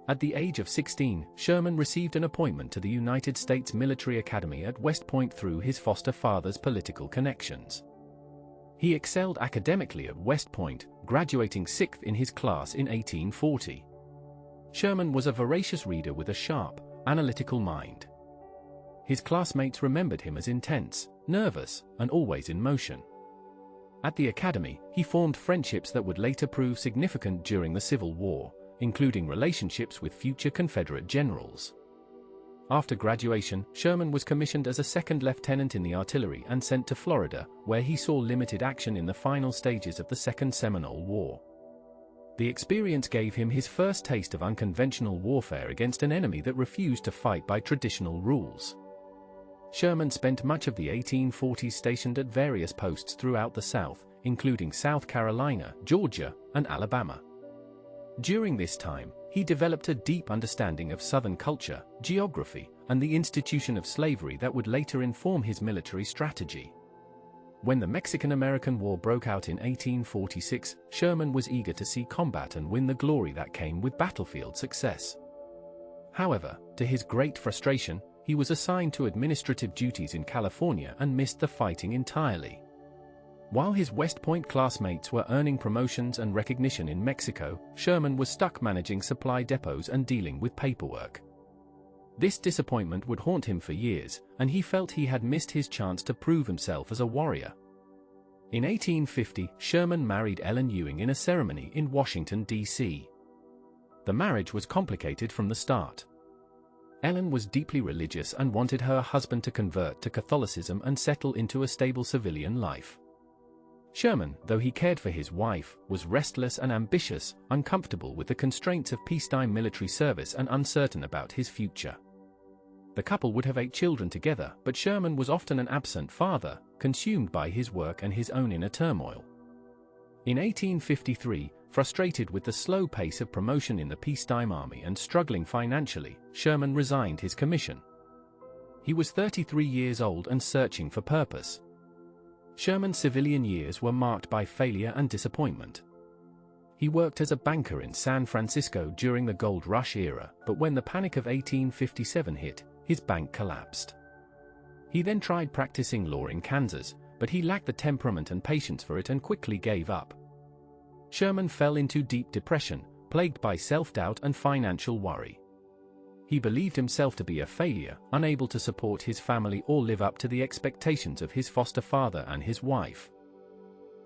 At the age of 16, Sherman received an appointment to the United States Military Academy at West Point through his foster father's political connections. He excelled academically at West Point, graduating 6th in his class in 1840. Sherman was a voracious reader with a sharp, analytical mind. His classmates remembered him as intense, nervous, and always in motion. At the academy, he formed friendships that would later prove significant during the Civil War, including relationships with future Confederate generals. After graduation, Sherman was commissioned as a second lieutenant in the artillery and sent to Florida, where he saw limited action in the final stages of the Second Seminole War. The experience gave him his first taste of unconventional warfare against an enemy that refused to fight by traditional rules. Sherman spent much of the 1840s stationed at various posts throughout the South, including South Carolina, Georgia, and Alabama. During this time, He developed a deep understanding of Southern culture, geography, and the institution of slavery that would later inform his military strategy. When the Mexican-American War broke out in 1846, Sherman was eager to see combat and win the glory that came with battlefield success. However, to his great frustration, he was assigned to administrative duties in California and missed the fighting entirely. While his West Point classmates were earning promotions and recognition in Mexico, Sherman was stuck managing supply depots and dealing with paperwork. This disappointment would haunt him for years, and he felt he had missed his chance to prove himself as a warrior. In 1850, Sherman married Ellen Ewing in a ceremony in Washington, D.C. The marriage was complicated from the start. Ellen was deeply religious and wanted her husband to convert to Catholicism and settle into a stable civilian life. Sherman, though he cared for his wife, was restless and ambitious, uncomfortable with the constraints of peacetime military service and uncertain about his future. The couple would have 8 children together, but Sherman was often an absent father, consumed by his work and his own inner turmoil. In 1853, frustrated with the slow pace of promotion in the peacetime army and struggling financially, Sherman resigned his commission. He was 33 years old and searching for purpose. Sherman's civilian years were marked by failure and disappointment. He worked as a banker in San Francisco during the gold rush era, but when the Panic of 1857 hit, his bank collapsed. He then tried practicing law in Kansas, but he lacked the temperament and patience for it and quickly gave up. Sherman fell into deep depression, plagued by self-doubt and financial worry. He believed himself to be a failure, unable to support his family or live up to the expectations of his foster father and his wife.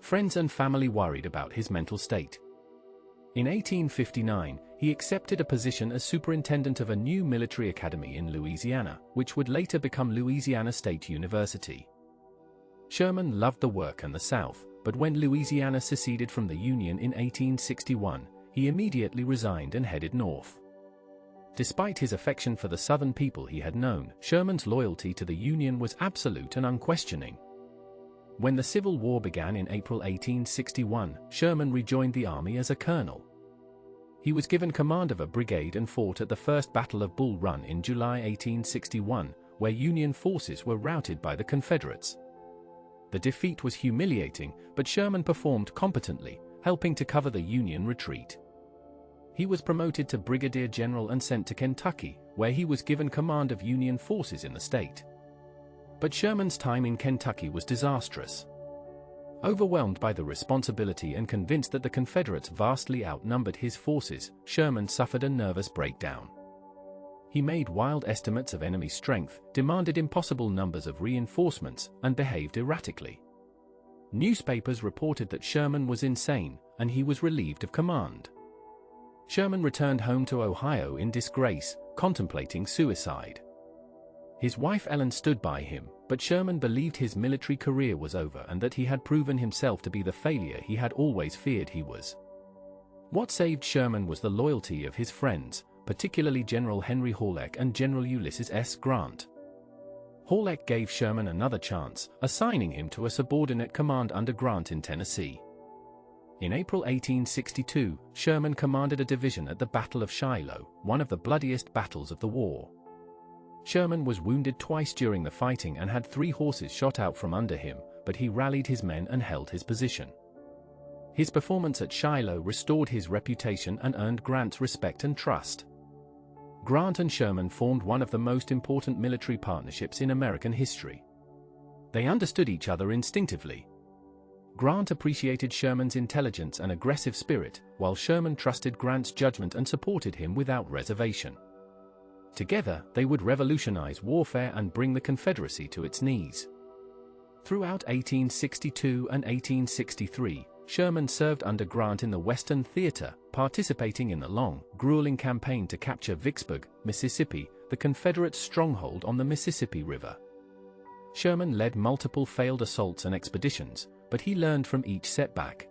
Friends and family worried about his mental state. In 1859, he accepted a position as superintendent of a new military academy in Louisiana, which would later become Louisiana State University. Sherman loved the work and the South, but when Louisiana seceded from the Union in 1861, he immediately resigned and headed north. Despite his affection for the Southern people he had known, Sherman's loyalty to the Union was absolute and unquestioning. When the Civil War began in April 1861, Sherman rejoined the army as a colonel. He was given command of a brigade and fought at the First Battle of Bull Run in July 1861, where Union forces were routed by the Confederates. The defeat was humiliating, but Sherman performed competently, helping to cover the Union retreat. He was promoted to brigadier general and sent to Kentucky, where he was given command of Union forces in the state. But Sherman's time in Kentucky was disastrous. Overwhelmed by the responsibility and convinced that the Confederates vastly outnumbered his forces, Sherman suffered a nervous breakdown. He made wild estimates of enemy strength, demanded impossible numbers of reinforcements, and behaved erratically. Newspapers reported that Sherman was insane, and he was relieved of command. Sherman returned home to Ohio in disgrace, contemplating suicide. His wife Ellen stood by him, but Sherman believed his military career was over and that he had proven himself to be the failure he had always feared he was. What saved Sherman was the loyalty of his friends, particularly General Henry Halleck and General Ulysses S. Grant. Halleck gave Sherman another chance, assigning him to a subordinate command under Grant in Tennessee. In April 1862, Sherman commanded a division at the Battle of Shiloh, one of the bloodiest battles of the war. Sherman was wounded twice during the fighting and had 3 horses shot out from under him, but he rallied his men and held his position. His performance at Shiloh restored his reputation and earned Grant's respect and trust. Grant and Sherman formed one of the most important military partnerships in American history. They understood each other instinctively. Grant appreciated Sherman's intelligence and aggressive spirit, while Sherman trusted Grant's judgment and supported him without reservation. Together, they would revolutionize warfare and bring the Confederacy to its knees. Throughout 1862 and 1863, Sherman served under Grant in the Western Theater, participating in the long, grueling campaign to capture Vicksburg, Mississippi, the Confederate stronghold on the Mississippi River. Sherman led multiple failed assaults and expeditions, but he learned from each setback.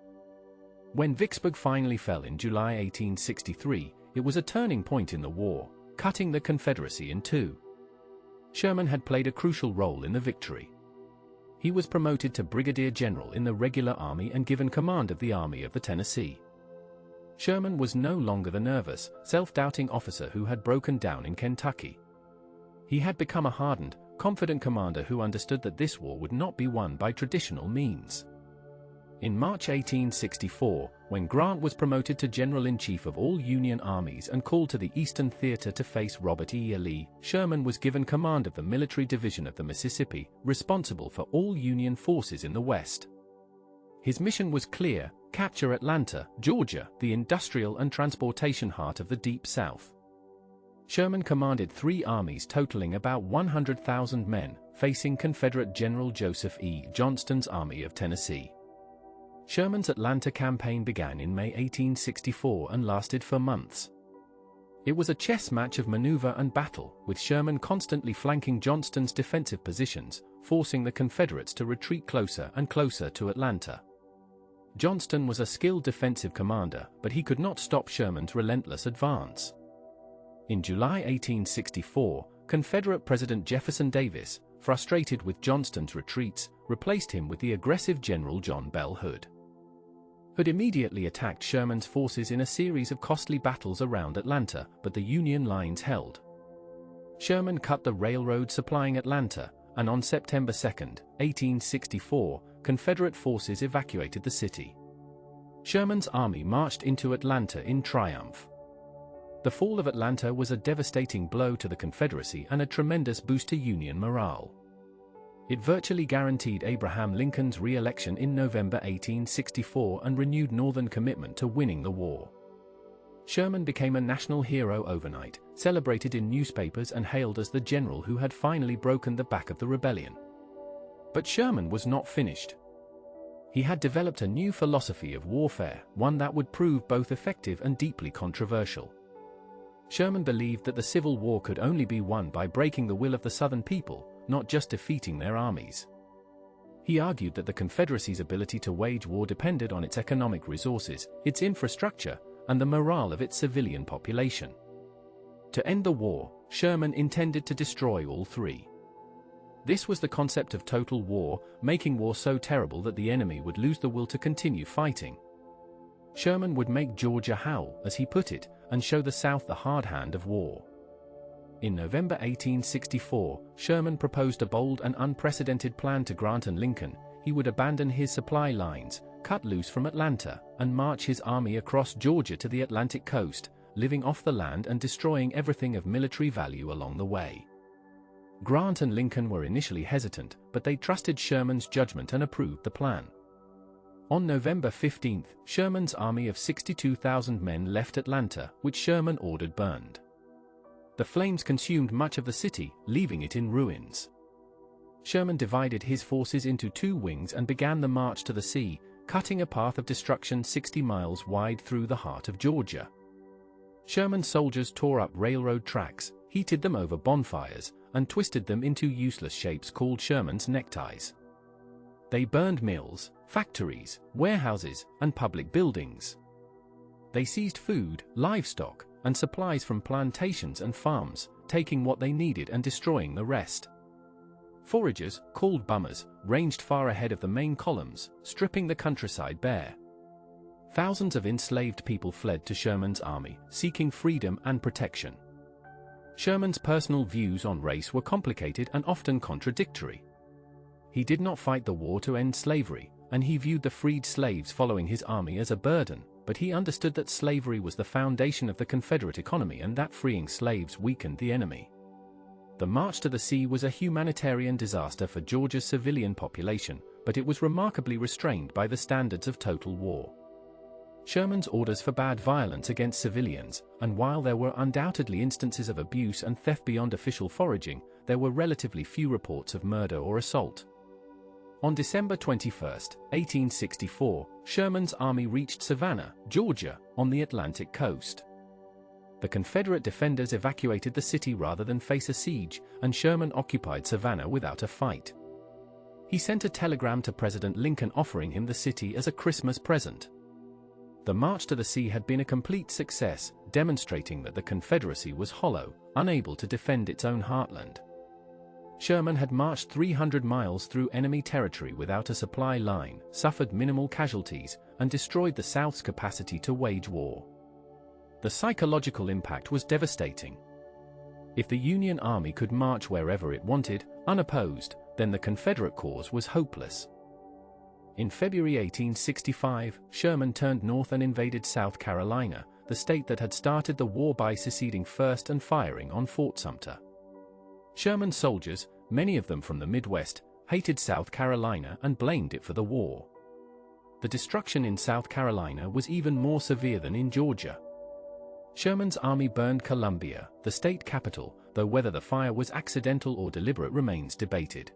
When Vicksburg finally fell in July 1863, it was a turning point in the war, cutting the Confederacy in two. Sherman had played a crucial role in the victory. He was promoted to brigadier general in the regular army and given command of the Army of the Tennessee. Sherman was no longer the nervous, self-doubting officer who had broken down in Kentucky. He had become a hardened, confident commander who understood that this war would not be won by traditional means. In March 1864, when Grant was promoted to General-in-Chief of all Union armies and called to the Eastern Theater to face Robert E. Lee, Sherman was given command of the Military Division of the Mississippi, responsible for all Union forces in the West. His mission was clear: capture Atlanta, Georgia, the industrial and transportation heart of the Deep South. Sherman commanded 3 armies totaling about 100,000 men, facing Confederate General Joseph E. Johnston's Army of Tennessee. Sherman's Atlanta campaign began in May 1864 and lasted for months. It was a chess match of maneuver and battle, with Sherman constantly flanking Johnston's defensive positions, forcing the Confederates to retreat closer and closer to Atlanta. Johnston was a skilled defensive commander, but he could not stop Sherman's relentless advance. In July 1864, Confederate President Jefferson Davis, frustrated with Johnston's retreats, replaced him with the aggressive General John Bell Hood. Hood immediately attacked Sherman's forces in a series of costly battles around Atlanta, but the Union lines held. Sherman cut the railroad supplying Atlanta, and on September 2, 1864, Confederate forces evacuated the city. Sherman's army marched into Atlanta in triumph. The fall of Atlanta was a devastating blow to the Confederacy and a tremendous boost to Union morale. It virtually guaranteed Abraham Lincoln's re-election in November 1864 and renewed Northern commitment to winning the war. Sherman became a national hero overnight, celebrated in newspapers and hailed as the general who had finally broken the back of the rebellion. But Sherman was not finished. He had developed a new philosophy of warfare, one that would prove both effective and deeply controversial. Sherman believed that the Civil War could only be won by breaking the will of the Southern people, not just defeating their armies. He argued that the Confederacy's ability to wage war depended on its economic resources, its infrastructure, and the morale of its civilian population. To end the war, Sherman intended to destroy all 3. This was the concept of total war, making war so terrible that the enemy would lose the will to continue fighting. Sherman would make Georgia howl, as he put it, and show the South the hard hand of war. In November 1864, Sherman proposed a bold and unprecedented plan to Grant and Lincoln. He would abandon his supply lines, cut loose from Atlanta, and march his army across Georgia to the Atlantic coast, living off the land and destroying everything of military value along the way. Grant and Lincoln were initially hesitant, but they trusted Sherman's judgment and approved the plan. On November 15, Sherman's army of 62,000 men left Atlanta, which Sherman ordered burned. The flames consumed much of the city, leaving it in ruins. Sherman divided his forces into 2 wings and began the march to the sea, cutting a path of destruction 60 miles wide through the heart of Georgia. Sherman's soldiers tore up railroad tracks, heated them over bonfires, and twisted them into useless shapes called Sherman's neckties. They burned mills, factories, warehouses, and public buildings. They seized food, livestock, and supplies from plantations and farms, taking what they needed and destroying the rest. Foragers, called bummers, ranged far ahead of the main columns, stripping the countryside bare. Thousands of enslaved people fled to Sherman's army, seeking freedom and protection. Sherman's personal views on race were complicated and often contradictory. He did not fight the war to end slavery, and he viewed the freed slaves following his army as a burden, but he understood that slavery was the foundation of the Confederate economy and that freeing slaves weakened the enemy. The march to the sea was a humanitarian disaster for Georgia's civilian population, but it was remarkably restrained by the standards of total war. Sherman's orders forbade violence against civilians, and while there were undoubtedly instances of abuse and theft beyond official foraging, there were relatively few reports of murder or assault. On December 21, 1864, Sherman's army reached Savannah, Georgia, on the Atlantic coast. The Confederate defenders evacuated the city rather than face a siege, and Sherman occupied Savannah without a fight. He sent a telegram to President Lincoln offering him the city as a Christmas present. The march to the sea had been a complete success, demonstrating that the Confederacy was hollow, unable to defend its own heartland. Sherman had marched 300 miles through enemy territory without a supply line, suffered minimal casualties, and destroyed the South's capacity to wage war. The psychological impact was devastating. If the Union Army could march wherever it wanted, unopposed, then the Confederate cause was hopeless. In February 1865, Sherman turned north and invaded South Carolina, the state that had started the war by seceding first and firing on Fort Sumter. Sherman's soldiers, many of them from the Midwest, hated South Carolina and blamed it for the war. The destruction in South Carolina was even more severe than in Georgia. Sherman's army burned Columbia, the state capital, though whether the fire was accidental or deliberate remains debated.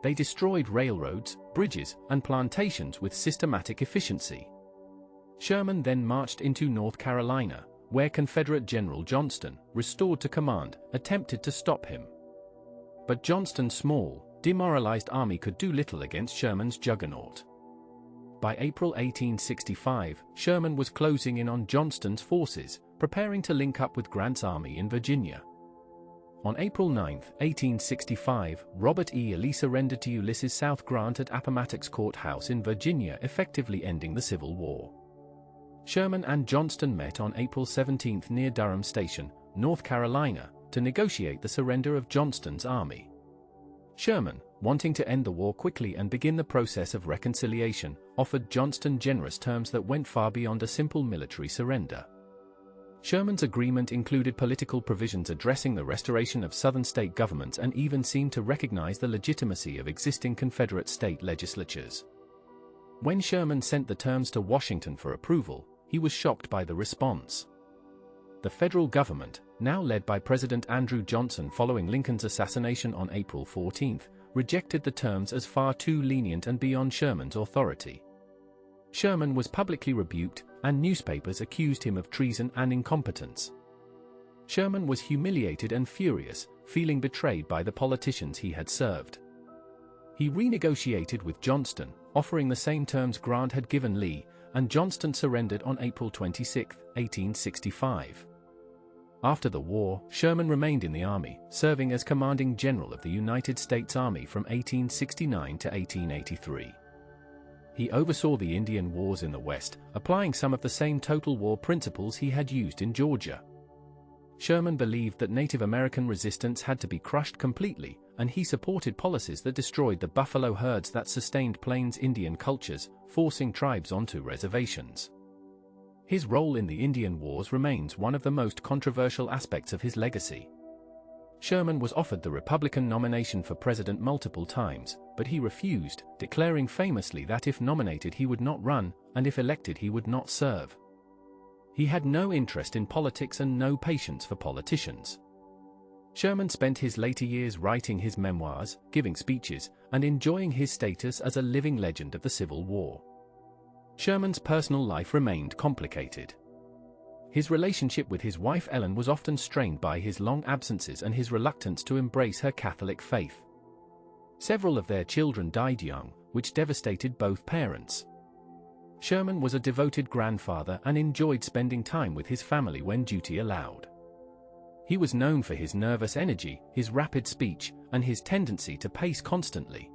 They destroyed railroads, bridges, and plantations with systematic efficiency. Sherman then marched into North Carolina, where Confederate General Johnston, restored to command, attempted to stop him. But Johnston's small, demoralized army could do little against Sherman's juggernaut. By April 1865, Sherman was closing in on Johnston's forces, preparing to link up with Grant's army in Virginia. On April 9, 1865, Robert E. Lee surrendered to Ulysses South Grant at Appomattox Courthouse in Virginia, effectively ending the Civil War. Sherman and Johnston met on April 17 near Durham Station, North Carolina, to negotiate the surrender of Johnston's army. Sherman, wanting to end the war quickly and begin the process of reconciliation, offered Johnston generous terms that went far beyond a simple military surrender. Sherman's agreement included political provisions addressing the restoration of Southern state governments and even seemed to recognize the legitimacy of existing Confederate state legislatures. When Sherman sent the terms to Washington for approval, he was shocked by the response. The federal government, now led by President Andrew Johnson following Lincoln's assassination on April 14, rejected the terms as far too lenient and beyond Sherman's authority. Sherman was publicly rebuked, and newspapers accused him of treason and incompetence. Sherman was humiliated and furious, feeling betrayed by the politicians he had served. He renegotiated with Johnston, offering the same terms Grant had given Lee, and Johnston surrendered on April 26, 1865. After the war, Sherman remained in the Army, serving as Commanding General of the United States Army from 1869 to 1883. He oversaw the Indian Wars in the West, applying some of the same total war principles he had used in Georgia. Sherman believed that Native American resistance had to be crushed completely, and he supported policies that destroyed the buffalo herds that sustained Plains Indian cultures, forcing tribes onto reservations. His role in the Indian Wars remains one of the most controversial aspects of his legacy. Sherman was offered the Republican nomination for president multiple times, but he refused, declaring famously that if nominated he would not run, and if elected he would not serve. He had no interest in politics and no patience for politicians. Sherman spent his later years writing his memoirs, giving speeches, and enjoying his status as a living legend of the Civil War. Sherman's personal life remained complicated. His relationship with his wife Ellen was often strained by his long absences and his reluctance to embrace her Catholic faith. Several of their children died young, which devastated both parents. Sherman was a devoted grandfather and enjoyed spending time with his family when duty allowed. He was known for his nervous energy, his rapid speech, and his tendency to pace constantly.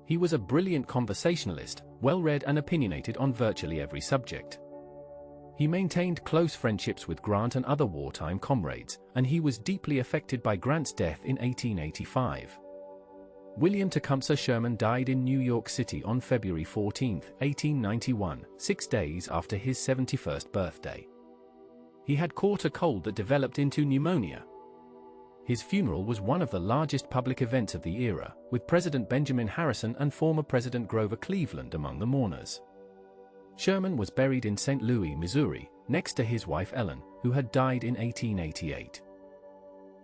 He was a brilliant conversationalist, well-read and opinionated on virtually every subject. He maintained close friendships with Grant and other wartime comrades, and he was deeply affected by Grant's death in 1885. William Tecumseh Sherman died in New York City on February 14, 1891, 6 days after his 71st birthday. He had caught a cold that developed into pneumonia. His funeral was one of the largest public events of the era, with President Benjamin Harrison and former President Grover Cleveland among the mourners. Sherman was buried in St. Louis, Missouri, next to his wife Ellen, who had died in 1888.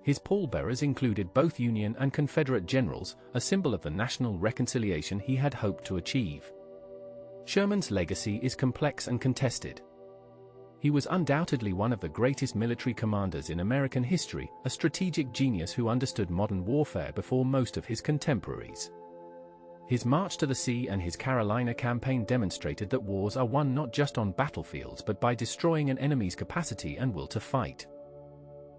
His pallbearers included both Union and Confederate generals, a symbol of the national reconciliation he had hoped to achieve. Sherman's legacy is complex and contested. He was undoubtedly one of the greatest military commanders in American history, a strategic genius who understood modern warfare before most of his contemporaries. His march to the sea and his Carolina campaign demonstrated that wars are won not just on battlefields but by destroying an enemy's capacity and will to fight.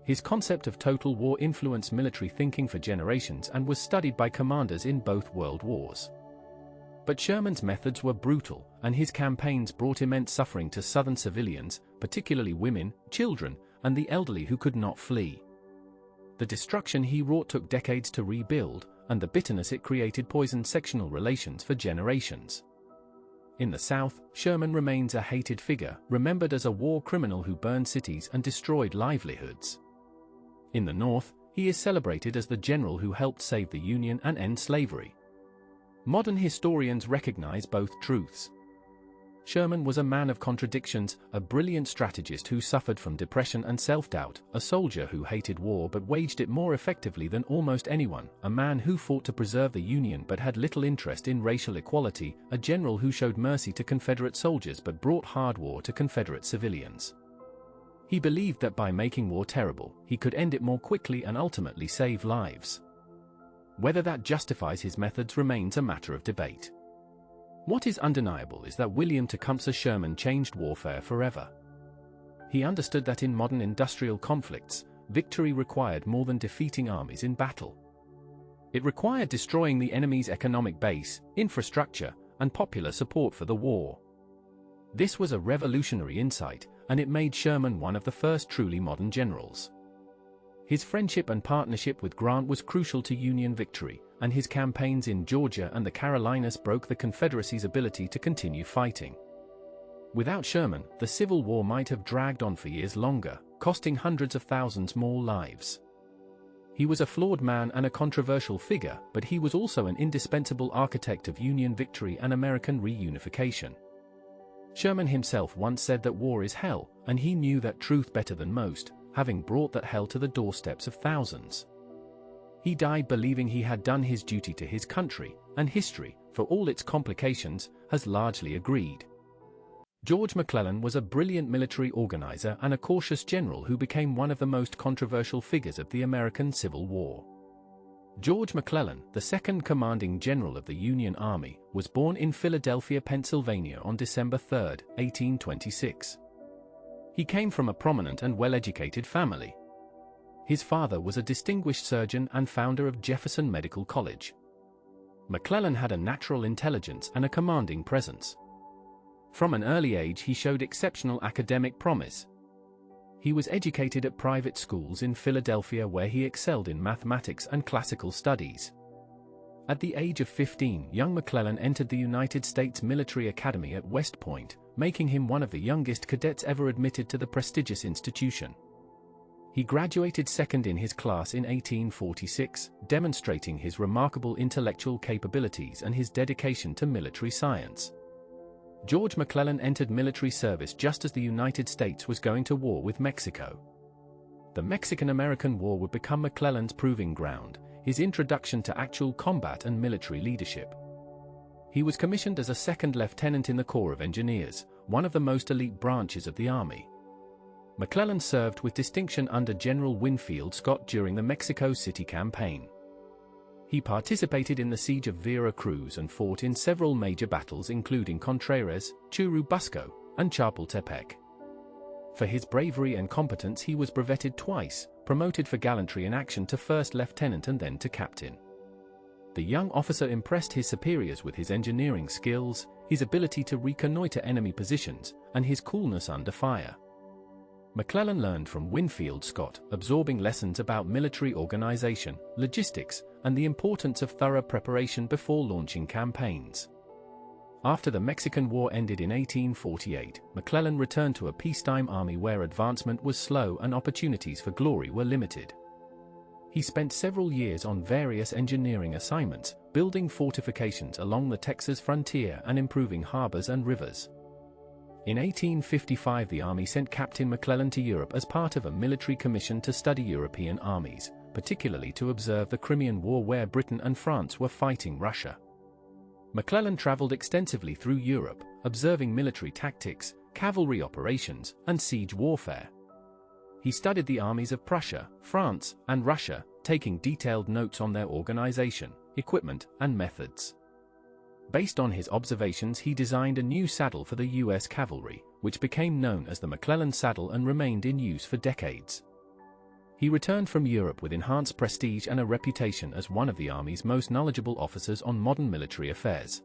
His concept of total war influenced military thinking for generations and was studied by commanders in both world wars. But Sherman's methods were brutal, and his campaigns brought immense suffering to Southern civilians, particularly women, children, and the elderly who could not flee. The destruction he wrought took decades to rebuild, and the bitterness it created poisoned sectional relations for generations. In the South, Sherman remains a hated figure, remembered as a war criminal who burned cities and destroyed livelihoods. In the North, he is celebrated as the general who helped save the Union and end slavery. Modern historians recognize both truths. Sherman was a man of contradictions, a brilliant strategist who suffered from depression and self-doubt, a soldier who hated war but waged it more effectively than almost anyone, a man who fought to preserve the Union but had little interest in racial equality, a general who showed mercy to Confederate soldiers but brought hard war to Confederate civilians. He believed that by making war terrible, he could end it more quickly and ultimately save lives. Whether that justifies his methods remains a matter of debate. What is undeniable is that William Tecumseh Sherman changed warfare forever. He understood that in modern industrial conflicts, victory required more than defeating armies in battle. It required destroying the enemy's economic base, infrastructure, and popular support for the war. This was a revolutionary insight, and it made Sherman one of the first truly modern generals. His friendship and partnership with Grant was crucial to Union victory, and his campaigns in Georgia and the Carolinas broke the Confederacy's ability to continue fighting. Without Sherman, the Civil War might have dragged on for years longer, costing hundreds of thousands more lives. He was a flawed man and a controversial figure, but he was also an indispensable architect of Union victory and American reunification. Sherman himself once said that war is hell, and he knew that truth better than most, having brought that hell to the doorsteps of thousands. He died believing he had done his duty to his country, and history, for all its complications, has largely agreed. George McClellan was a brilliant military organizer and a cautious general who became one of the most controversial figures of the American Civil War. George McClellan, the second commanding general of the Union Army, was born in Philadelphia, Pennsylvania on December 3, 1826. He came from a prominent and well-educated family. His father was a distinguished surgeon and founder of Jefferson Medical College. McClellan had a natural intelligence and a commanding presence. From an early age he showed exceptional academic promise. He was educated at private schools in Philadelphia where he excelled in mathematics and classical studies. At the age of 15, young McClellan entered the United States Military Academy at West Point, making him one of the youngest cadets ever admitted to the prestigious institution. He graduated second in his class in 1846, demonstrating his remarkable intellectual capabilities and his dedication to military science. George McClellan entered military service just as the United States was going to war with Mexico. The Mexican-American War would become McClellan's proving ground, his introduction to actual combat and military leadership. He was commissioned as a second lieutenant in the Corps of Engineers, one of the most elite branches of the Army. McClellan served with distinction under General Winfield Scott during the Mexico City campaign. He participated in the siege of Vera Cruz and fought in several major battles including Contreras, Churubusco, and Chapultepec. For his bravery and competence he was brevetted twice, promoted for gallantry in action to first lieutenant and then to captain. The young officer impressed his superiors with his engineering skills, his ability to reconnoiter enemy positions, and his coolness under fire. McClellan learned from Winfield Scott, absorbing lessons about military organization, logistics, and the importance of thorough preparation before launching campaigns. After the Mexican War ended in 1848, McClellan returned to a peacetime army where advancement was slow and opportunities for glory were limited. He spent several years on various engineering assignments, building fortifications along the Texas frontier and improving harbors and rivers. In 1855 the Army sent Captain McClellan to Europe as part of a military commission to study European armies, particularly to observe the Crimean War where Britain and France were fighting Russia. McClellan traveled extensively through Europe, observing military tactics, cavalry operations, and siege warfare. He studied the armies of Prussia, France, and Russia, taking detailed notes on their organization, equipment, and methods. Based on his observations he designed a new saddle for the U.S. cavalry, which became known as the McClellan saddle and remained in use for decades. He returned from Europe with enhanced prestige and a reputation as one of the Army's most knowledgeable officers on modern military affairs.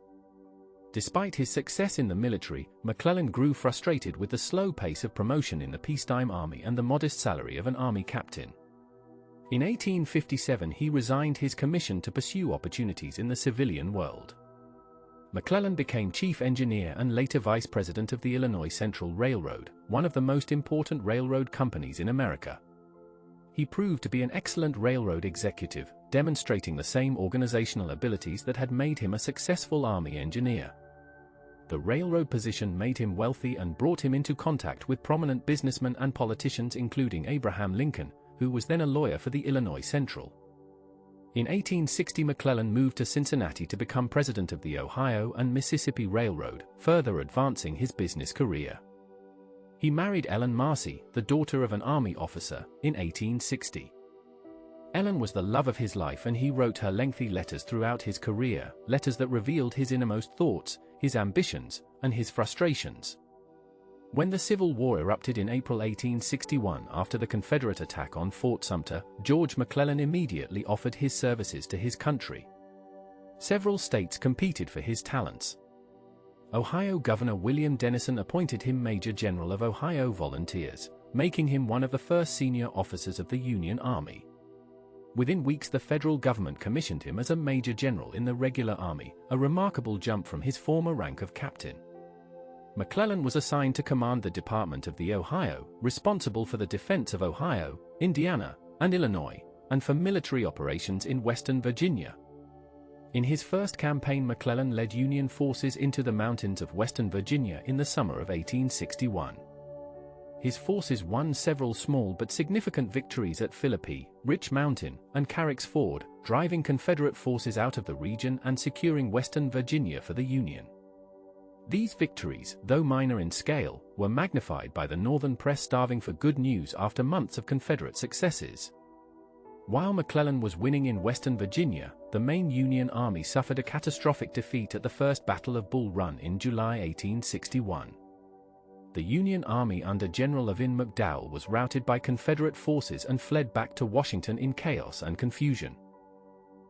Despite his success in the military, McClellan grew frustrated with the slow pace of promotion in the peacetime army and the modest salary of an army captain. In 1857 he resigned his commission to pursue opportunities in the civilian world. McClellan became chief engineer and later vice president of the Illinois Central Railroad, one of the most important railroad companies in America. He proved to be an excellent railroad executive, demonstrating the same organizational abilities that had made him a successful army engineer. The railroad position made him wealthy and brought him into contact with prominent businessmen and politicians including Abraham Lincoln, who was then a lawyer for the Illinois Central. In 1860 McClellan moved to Cincinnati to become president of the Ohio and Mississippi Railroad, further advancing his business career. He married Ellen Marcy, the daughter of an army officer, in 1860. Ellen was the love of his life and he wrote her lengthy letters throughout his career, letters that revealed his innermost thoughts, his ambitions, and his frustrations. When the Civil War erupted in April 1861 after the Confederate attack on Fort Sumter, George McClellan immediately offered his services to his country. Several states competed for his talents. Ohio Governor William Dennison appointed him Major General of Ohio Volunteers, making him one of the first senior officers of the Union Army. Within weeks the federal government commissioned him as a Major General in the regular army, a remarkable jump from his former rank of captain. McClellan was assigned to command the Department of the Ohio, responsible for the defense of Ohio, Indiana, and Illinois, and for military operations in Western Virginia. In his first campaign McClellan led Union forces into the mountains of Western Virginia in the summer of 1861. His forces won several small but significant victories at Philippi, Rich Mountain, and Carrick's Ford, driving Confederate forces out of the region and securing Western Virginia for the Union. These victories, though minor in scale, were magnified by the Northern press starving for good news after months of Confederate successes. While McClellan was winning in Western Virginia, the main Union Army suffered a catastrophic defeat at the First Battle of Bull Run in July 1861. The Union Army under General Levin McDowell was routed by Confederate forces and fled back to Washington in chaos and confusion.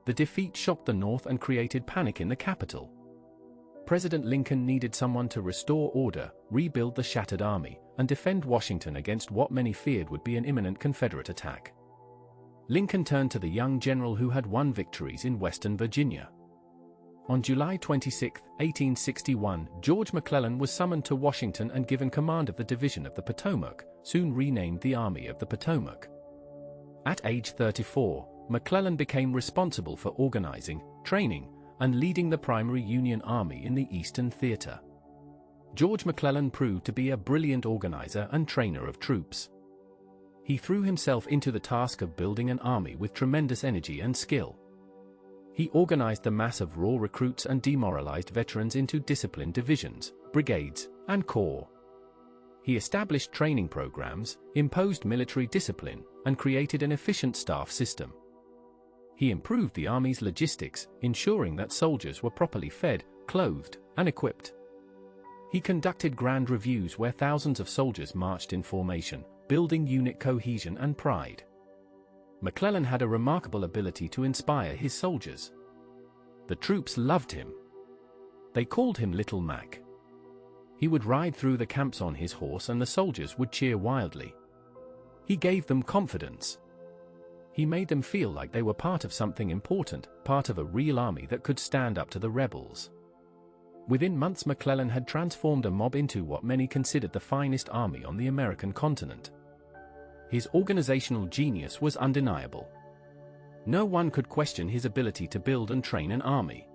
The defeat shocked the North and created panic in the capital. President Lincoln needed someone to restore order, rebuild the shattered army, and defend Washington against what many feared would be an imminent Confederate attack. Lincoln turned to the young general who had won victories in Western Virginia. On July 26, 1861, George McClellan was summoned to Washington and given command of the Division of the Potomac, soon renamed the Army of the Potomac. At age 34, McClellan became responsible for organizing, training, and leading the primary Union Army in the Eastern Theater. George McClellan proved to be a brilliant organizer and trainer of troops. He threw himself into the task of building an army with tremendous energy and skill. He organized the mass of raw recruits and demoralized veterans into disciplined divisions, brigades, and corps. He established training programs, imposed military discipline, and created an efficient staff system. He improved the Army's logistics, ensuring that soldiers were properly fed, clothed, and equipped. He conducted grand reviews where thousands of soldiers marched in formation, building unit cohesion and pride. McClellan had a remarkable ability to inspire his soldiers. The troops loved him. They called him Little Mac. He would ride through the camps on his horse and the soldiers would cheer wildly. He gave them confidence. He made them feel like they were part of something important, part of a real army that could stand up to the rebels. Within months McClellan had transformed a mob into what many considered the finest army on the American continent. His organizational genius was undeniable. No one could question his ability to build and train an army.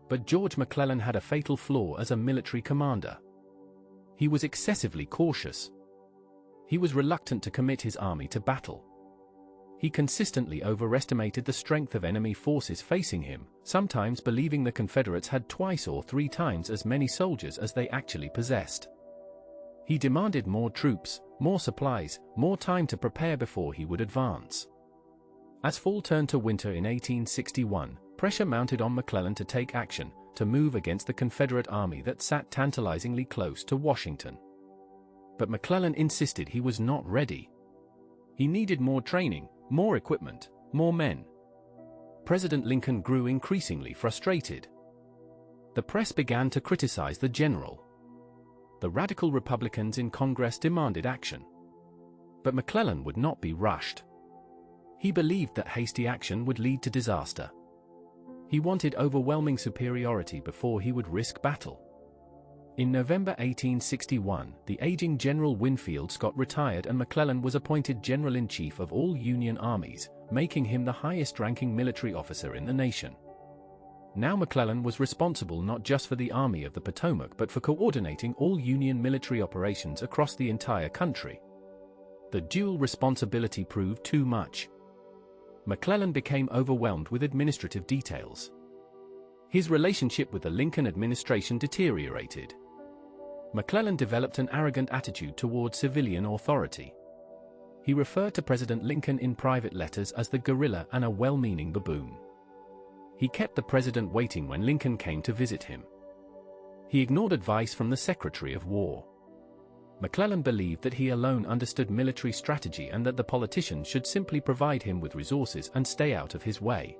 But George McClellan had a fatal flaw as a military commander. He was excessively cautious. He was reluctant to commit his army to battle. He consistently overestimated the strength of enemy forces facing him, sometimes believing the Confederates had twice or three times as many soldiers as they actually possessed. He demanded more troops, more supplies, more time to prepare before he would advance. As fall turned to winter in 1861, pressure mounted on McClellan to take action, to move against the Confederate army that sat tantalizingly close to Washington. But McClellan insisted he was not ready. He needed more training, more equipment, more men. President Lincoln grew increasingly frustrated. The press began to criticize the general. The radical Republicans in Congress demanded action. But McClellan would not be rushed. He believed that hasty action would lead to disaster. He wanted overwhelming superiority before he would risk battle. In November 1861, the aging General Winfield Scott retired and McClellan was appointed General-in-Chief of all Union armies, making him the highest-ranking military officer in the nation. Now McClellan was responsible not just for the Army of the Potomac but for coordinating all Union military operations across the entire country. The dual responsibility proved too much. McClellan became overwhelmed with administrative details. His relationship with the Lincoln administration deteriorated. McClellan developed an arrogant attitude toward civilian authority. He referred to President Lincoln in private letters as the guerrilla and a well-meaning baboon. He kept the president waiting when Lincoln came to visit him. He ignored advice from the Secretary of War. McClellan believed that he alone understood military strategy and that the politician should simply provide him with resources and stay out of his way.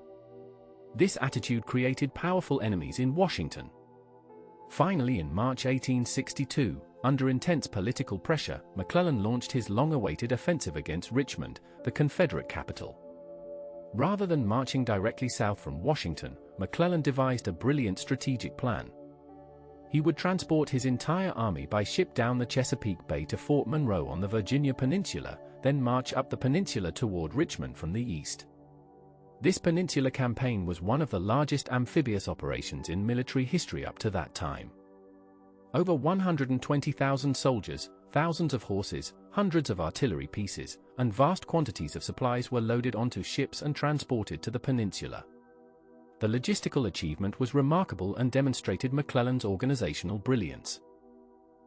This attitude created powerful enemies in Washington. Finally, in March 1862, under intense political pressure, McClellan launched his long-awaited offensive against Richmond, the Confederate capital. Rather than marching directly south from Washington, McClellan devised a brilliant strategic plan. He would transport his entire army by ship down the Chesapeake Bay to Fort Monroe on the Virginia Peninsula, then march up the peninsula toward Richmond from the east. This Peninsula Campaign was one of the largest amphibious operations in military history up to that time. Over 120,000 soldiers, thousands of horses, hundreds of artillery pieces, and vast quantities of supplies were loaded onto ships and transported to the peninsula. The logistical achievement was remarkable and demonstrated McClellan's organizational brilliance.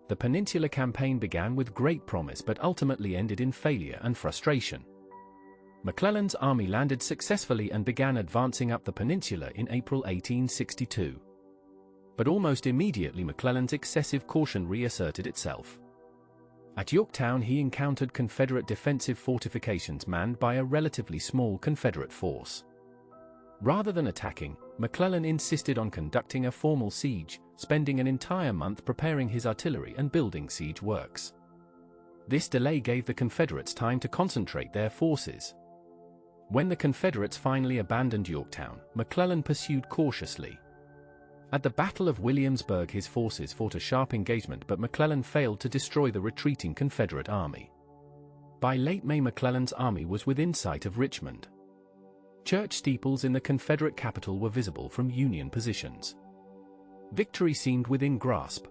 The Peninsula Campaign began with great promise but ultimately ended in failure and frustration. McClellan's army landed successfully and began advancing up the peninsula in April 1862. But almost immediately McClellan's excessive caution reasserted itself. At Yorktown he encountered Confederate defensive fortifications manned by a relatively small Confederate force. Rather than attacking, McClellan insisted on conducting a formal siege, spending an entire month preparing his artillery and building siege works. This delay gave the Confederates time to concentrate their forces. When the Confederates finally abandoned Yorktown, McClellan pursued cautiously. At the Battle of Williamsburg his forces fought a sharp engagement but McClellan failed to destroy the retreating Confederate army. By late May McClellan's army was within sight of Richmond. Church steeples in the Confederate capital were visible from Union positions. Victory seemed within grasp.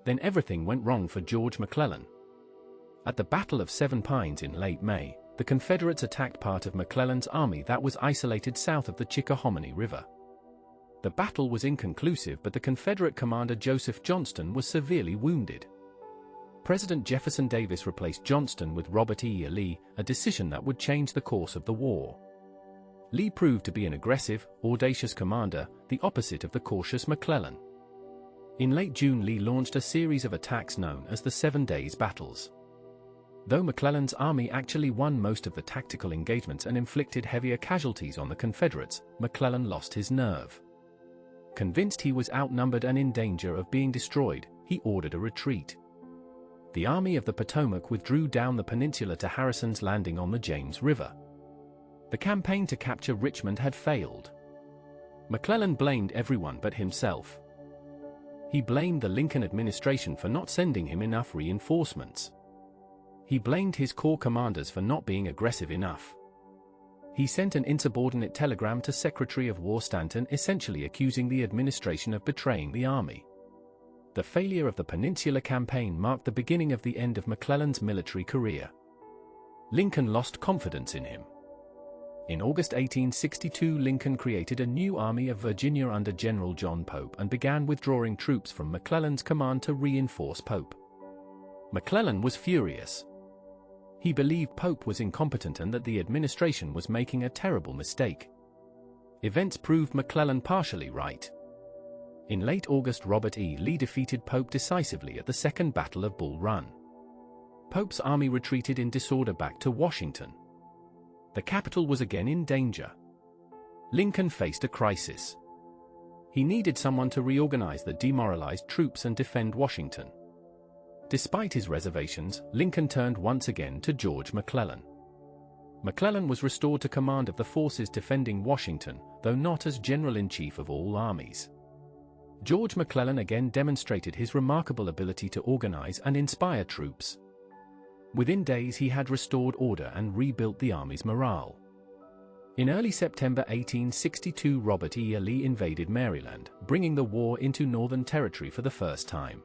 Then everything went wrong for George McClellan. At the Battle of Seven Pines in late May, the Confederates attacked part of McClellan's army that was isolated south of the Chickahominy River. The battle was inconclusive but the Confederate commander Joseph Johnston was severely wounded. President Jefferson Davis replaced Johnston with Robert E. Lee, a decision that would change the course of the war. Lee proved to be an aggressive, audacious commander, the opposite of the cautious McClellan. In late June Lee launched a series of attacks known as the 7 Days Battles. Though McClellan's army actually won most of the tactical engagements and inflicted heavier casualties on the Confederates, McClellan lost his nerve. Convinced he was outnumbered and in danger of being destroyed, he ordered a retreat. The Army of the Potomac withdrew down the peninsula to Harrison's Landing on the James River. The campaign to capture Richmond had failed. McClellan blamed everyone but himself. He blamed the Lincoln administration for not sending him enough reinforcements. He blamed his corps commanders for not being aggressive enough. He sent an insubordinate telegram to Secretary of War Stanton essentially accusing the administration of betraying the army. The failure of the Peninsula Campaign marked the beginning of the end of McClellan's military career. Lincoln lost confidence in him. In August 1862 Lincoln created a new Army of Virginia under General John Pope and began withdrawing troops from McClellan's command to reinforce Pope. McClellan was furious. He believed Pope was incompetent and that the administration was making a terrible mistake. Events proved McClellan partially right. In late August Robert E. Lee defeated Pope decisively at the Second Battle of Bull Run. Pope's army retreated in disorder back to Washington. The capital was again in danger. Lincoln faced a crisis. He needed someone to reorganize the demoralized troops and defend Washington. Despite his reservations, Lincoln turned once again to George McClellan. McClellan was restored to command of the forces defending Washington, though not as general-in-chief of all armies. George McClellan again demonstrated his remarkable ability to organize and inspire troops. Within days he had restored order and rebuilt the army's morale. In early September 1862, Robert E. Lee invaded Maryland, bringing the war into Northern Territory for the first time.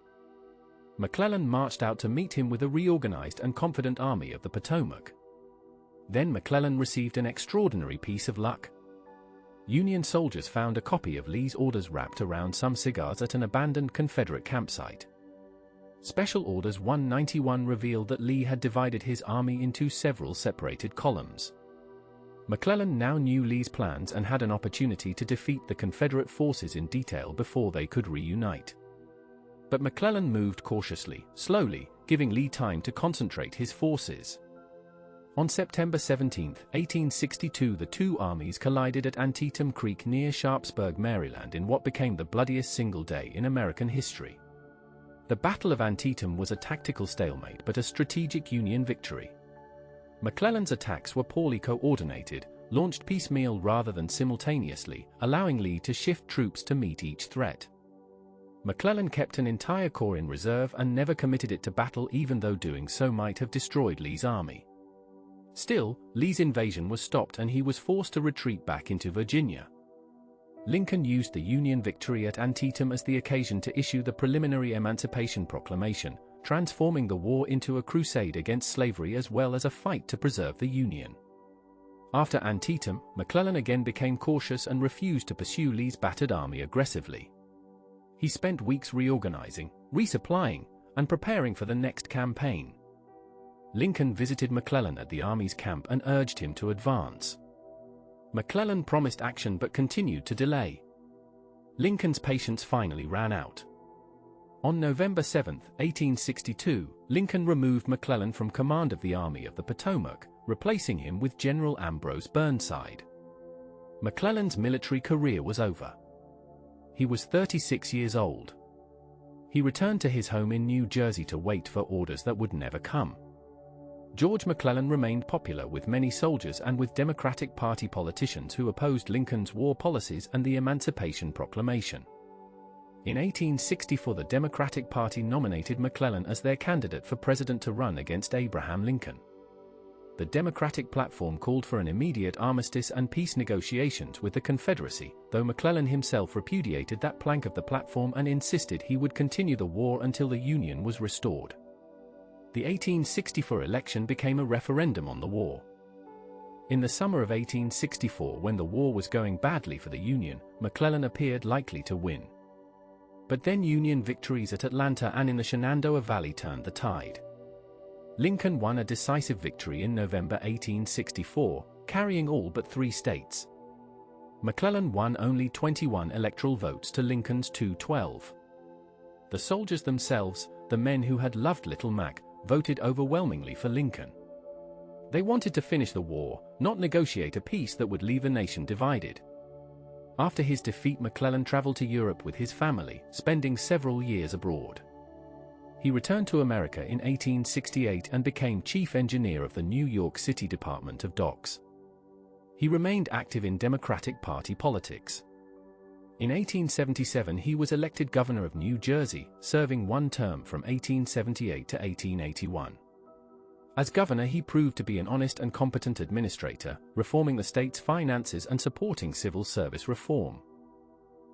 McClellan marched out to meet him with a reorganized and confident Army of the Potomac. Then McClellan received an extraordinary piece of luck. Union soldiers found a copy of Lee's orders wrapped around some cigars at an abandoned Confederate campsite. Special Orders 191 revealed that Lee had divided his army into several separated columns. McClellan now knew Lee's plans and had an opportunity to defeat the Confederate forces in detail before they could reunite. But McClellan moved cautiously, slowly, giving Lee time to concentrate his forces. On September 17, 1862, the two armies collided at Antietam Creek near Sharpsburg, Maryland, in what became the bloodiest single day in American history. The Battle of Antietam was a tactical stalemate but a strategic Union victory. McClellan's attacks were poorly coordinated, launched piecemeal rather than simultaneously, allowing Lee to shift troops to meet each threat. McClellan kept an entire corps in reserve and never committed it to battle, even though doing so might have destroyed Lee's army. Still, Lee's invasion was stopped and he was forced to retreat back into Virginia. Lincoln used the Union victory at Antietam as the occasion to issue the preliminary Emancipation Proclamation, transforming the war into a crusade against slavery as well as a fight to preserve the Union. After Antietam, McClellan again became cautious and refused to pursue Lee's battered army aggressively. He spent weeks reorganizing, resupplying, and preparing for the next campaign. Lincoln visited McClellan at the army's camp and urged him to advance. McClellan promised action but continued to delay. Lincoln's patience finally ran out. On November 7, 1862, Lincoln removed McClellan from command of the Army of the Potomac, replacing him with General Ambrose Burnside. McClellan's military career was over. He was 36 years old. He returned to his home in New Jersey to wait for orders that would never come. George McClellan remained popular with many soldiers and with Democratic Party politicians who opposed Lincoln's war policies and the Emancipation Proclamation. In 1864, the Democratic Party nominated McClellan as their candidate for president to run against Abraham Lincoln. The Democratic platform called for an immediate armistice and peace negotiations with the Confederacy, though McClellan himself repudiated that plank of the platform and insisted he would continue the war until the Union was restored. The 1864 election became a referendum on the war. In the summer of 1864, when the war was going badly for the Union, McClellan appeared likely to win. But then Union victories at Atlanta and in the Shenandoah Valley turned the tide. Lincoln won a decisive victory in November 1864, carrying all but 3 states. McClellan won only 21 electoral votes to Lincoln's 212. The soldiers themselves, the men who had loved Little Mac, voted overwhelmingly for Lincoln. They wanted to finish the war, not negotiate a peace that would leave the nation divided. After his defeat, McClellan traveled to Europe with his family, spending several years abroad. He returned to America in 1868 and became chief engineer of the New York City Department of Docks. He remained active in Democratic Party politics. In 1877, he was elected governor of New Jersey, serving 1 term from 1878 to 1881. As governor, he proved to be an honest and competent administrator, reforming the state's finances and supporting civil service reform.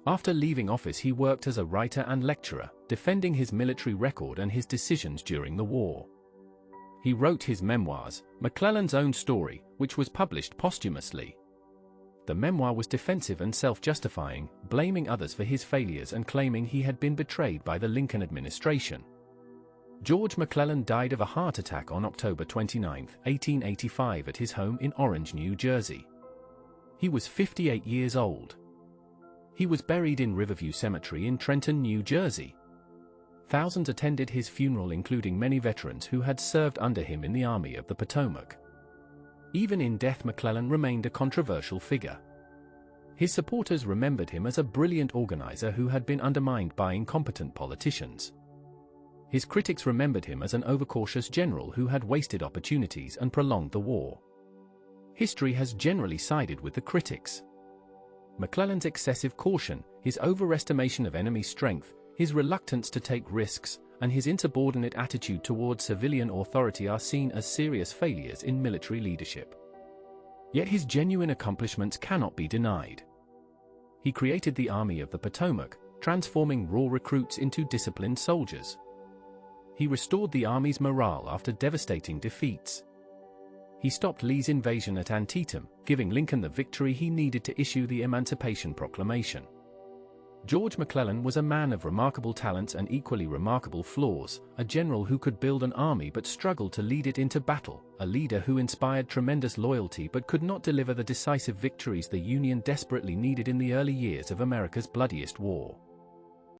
After leaving office, he worked as a writer and lecturer, defending his military record and his decisions during the war. He wrote his memoirs, McClellan's Own Story, which was published posthumously. The memoir was defensive and self-justifying, blaming others for his failures and claiming he had been betrayed by the Lincoln administration. George McClellan died of a heart attack on October 29, 1885 at his home in Orange, New Jersey. He was 58 years old. He was buried in Riverview Cemetery in Trenton, New Jersey. Thousands attended his funeral, including many veterans who had served under him in the Army of the Potomac. Even in death, McClellan remained a controversial figure. His supporters remembered him as a brilliant organizer who had been undermined by incompetent politicians. His critics remembered him as an overcautious general who had wasted opportunities and prolonged the war. History has generally sided with the critics. McClellan's excessive caution, his overestimation of enemy strength, his reluctance to take risks, and his insubordinate attitude toward civilian authority are seen as serious failures in military leadership. Yet his genuine accomplishments cannot be denied. He created the Army of the Potomac, transforming raw recruits into disciplined soldiers. He restored the Army's morale after devastating defeats. He stopped Lee's invasion at Antietam, giving Lincoln the victory he needed to issue the Emancipation Proclamation. George McClellan was a man of remarkable talents and equally remarkable flaws, a general who could build an army but struggled to lead it into battle, a leader who inspired tremendous loyalty but could not deliver the decisive victories the Union desperately needed in the early years of America's bloodiest war.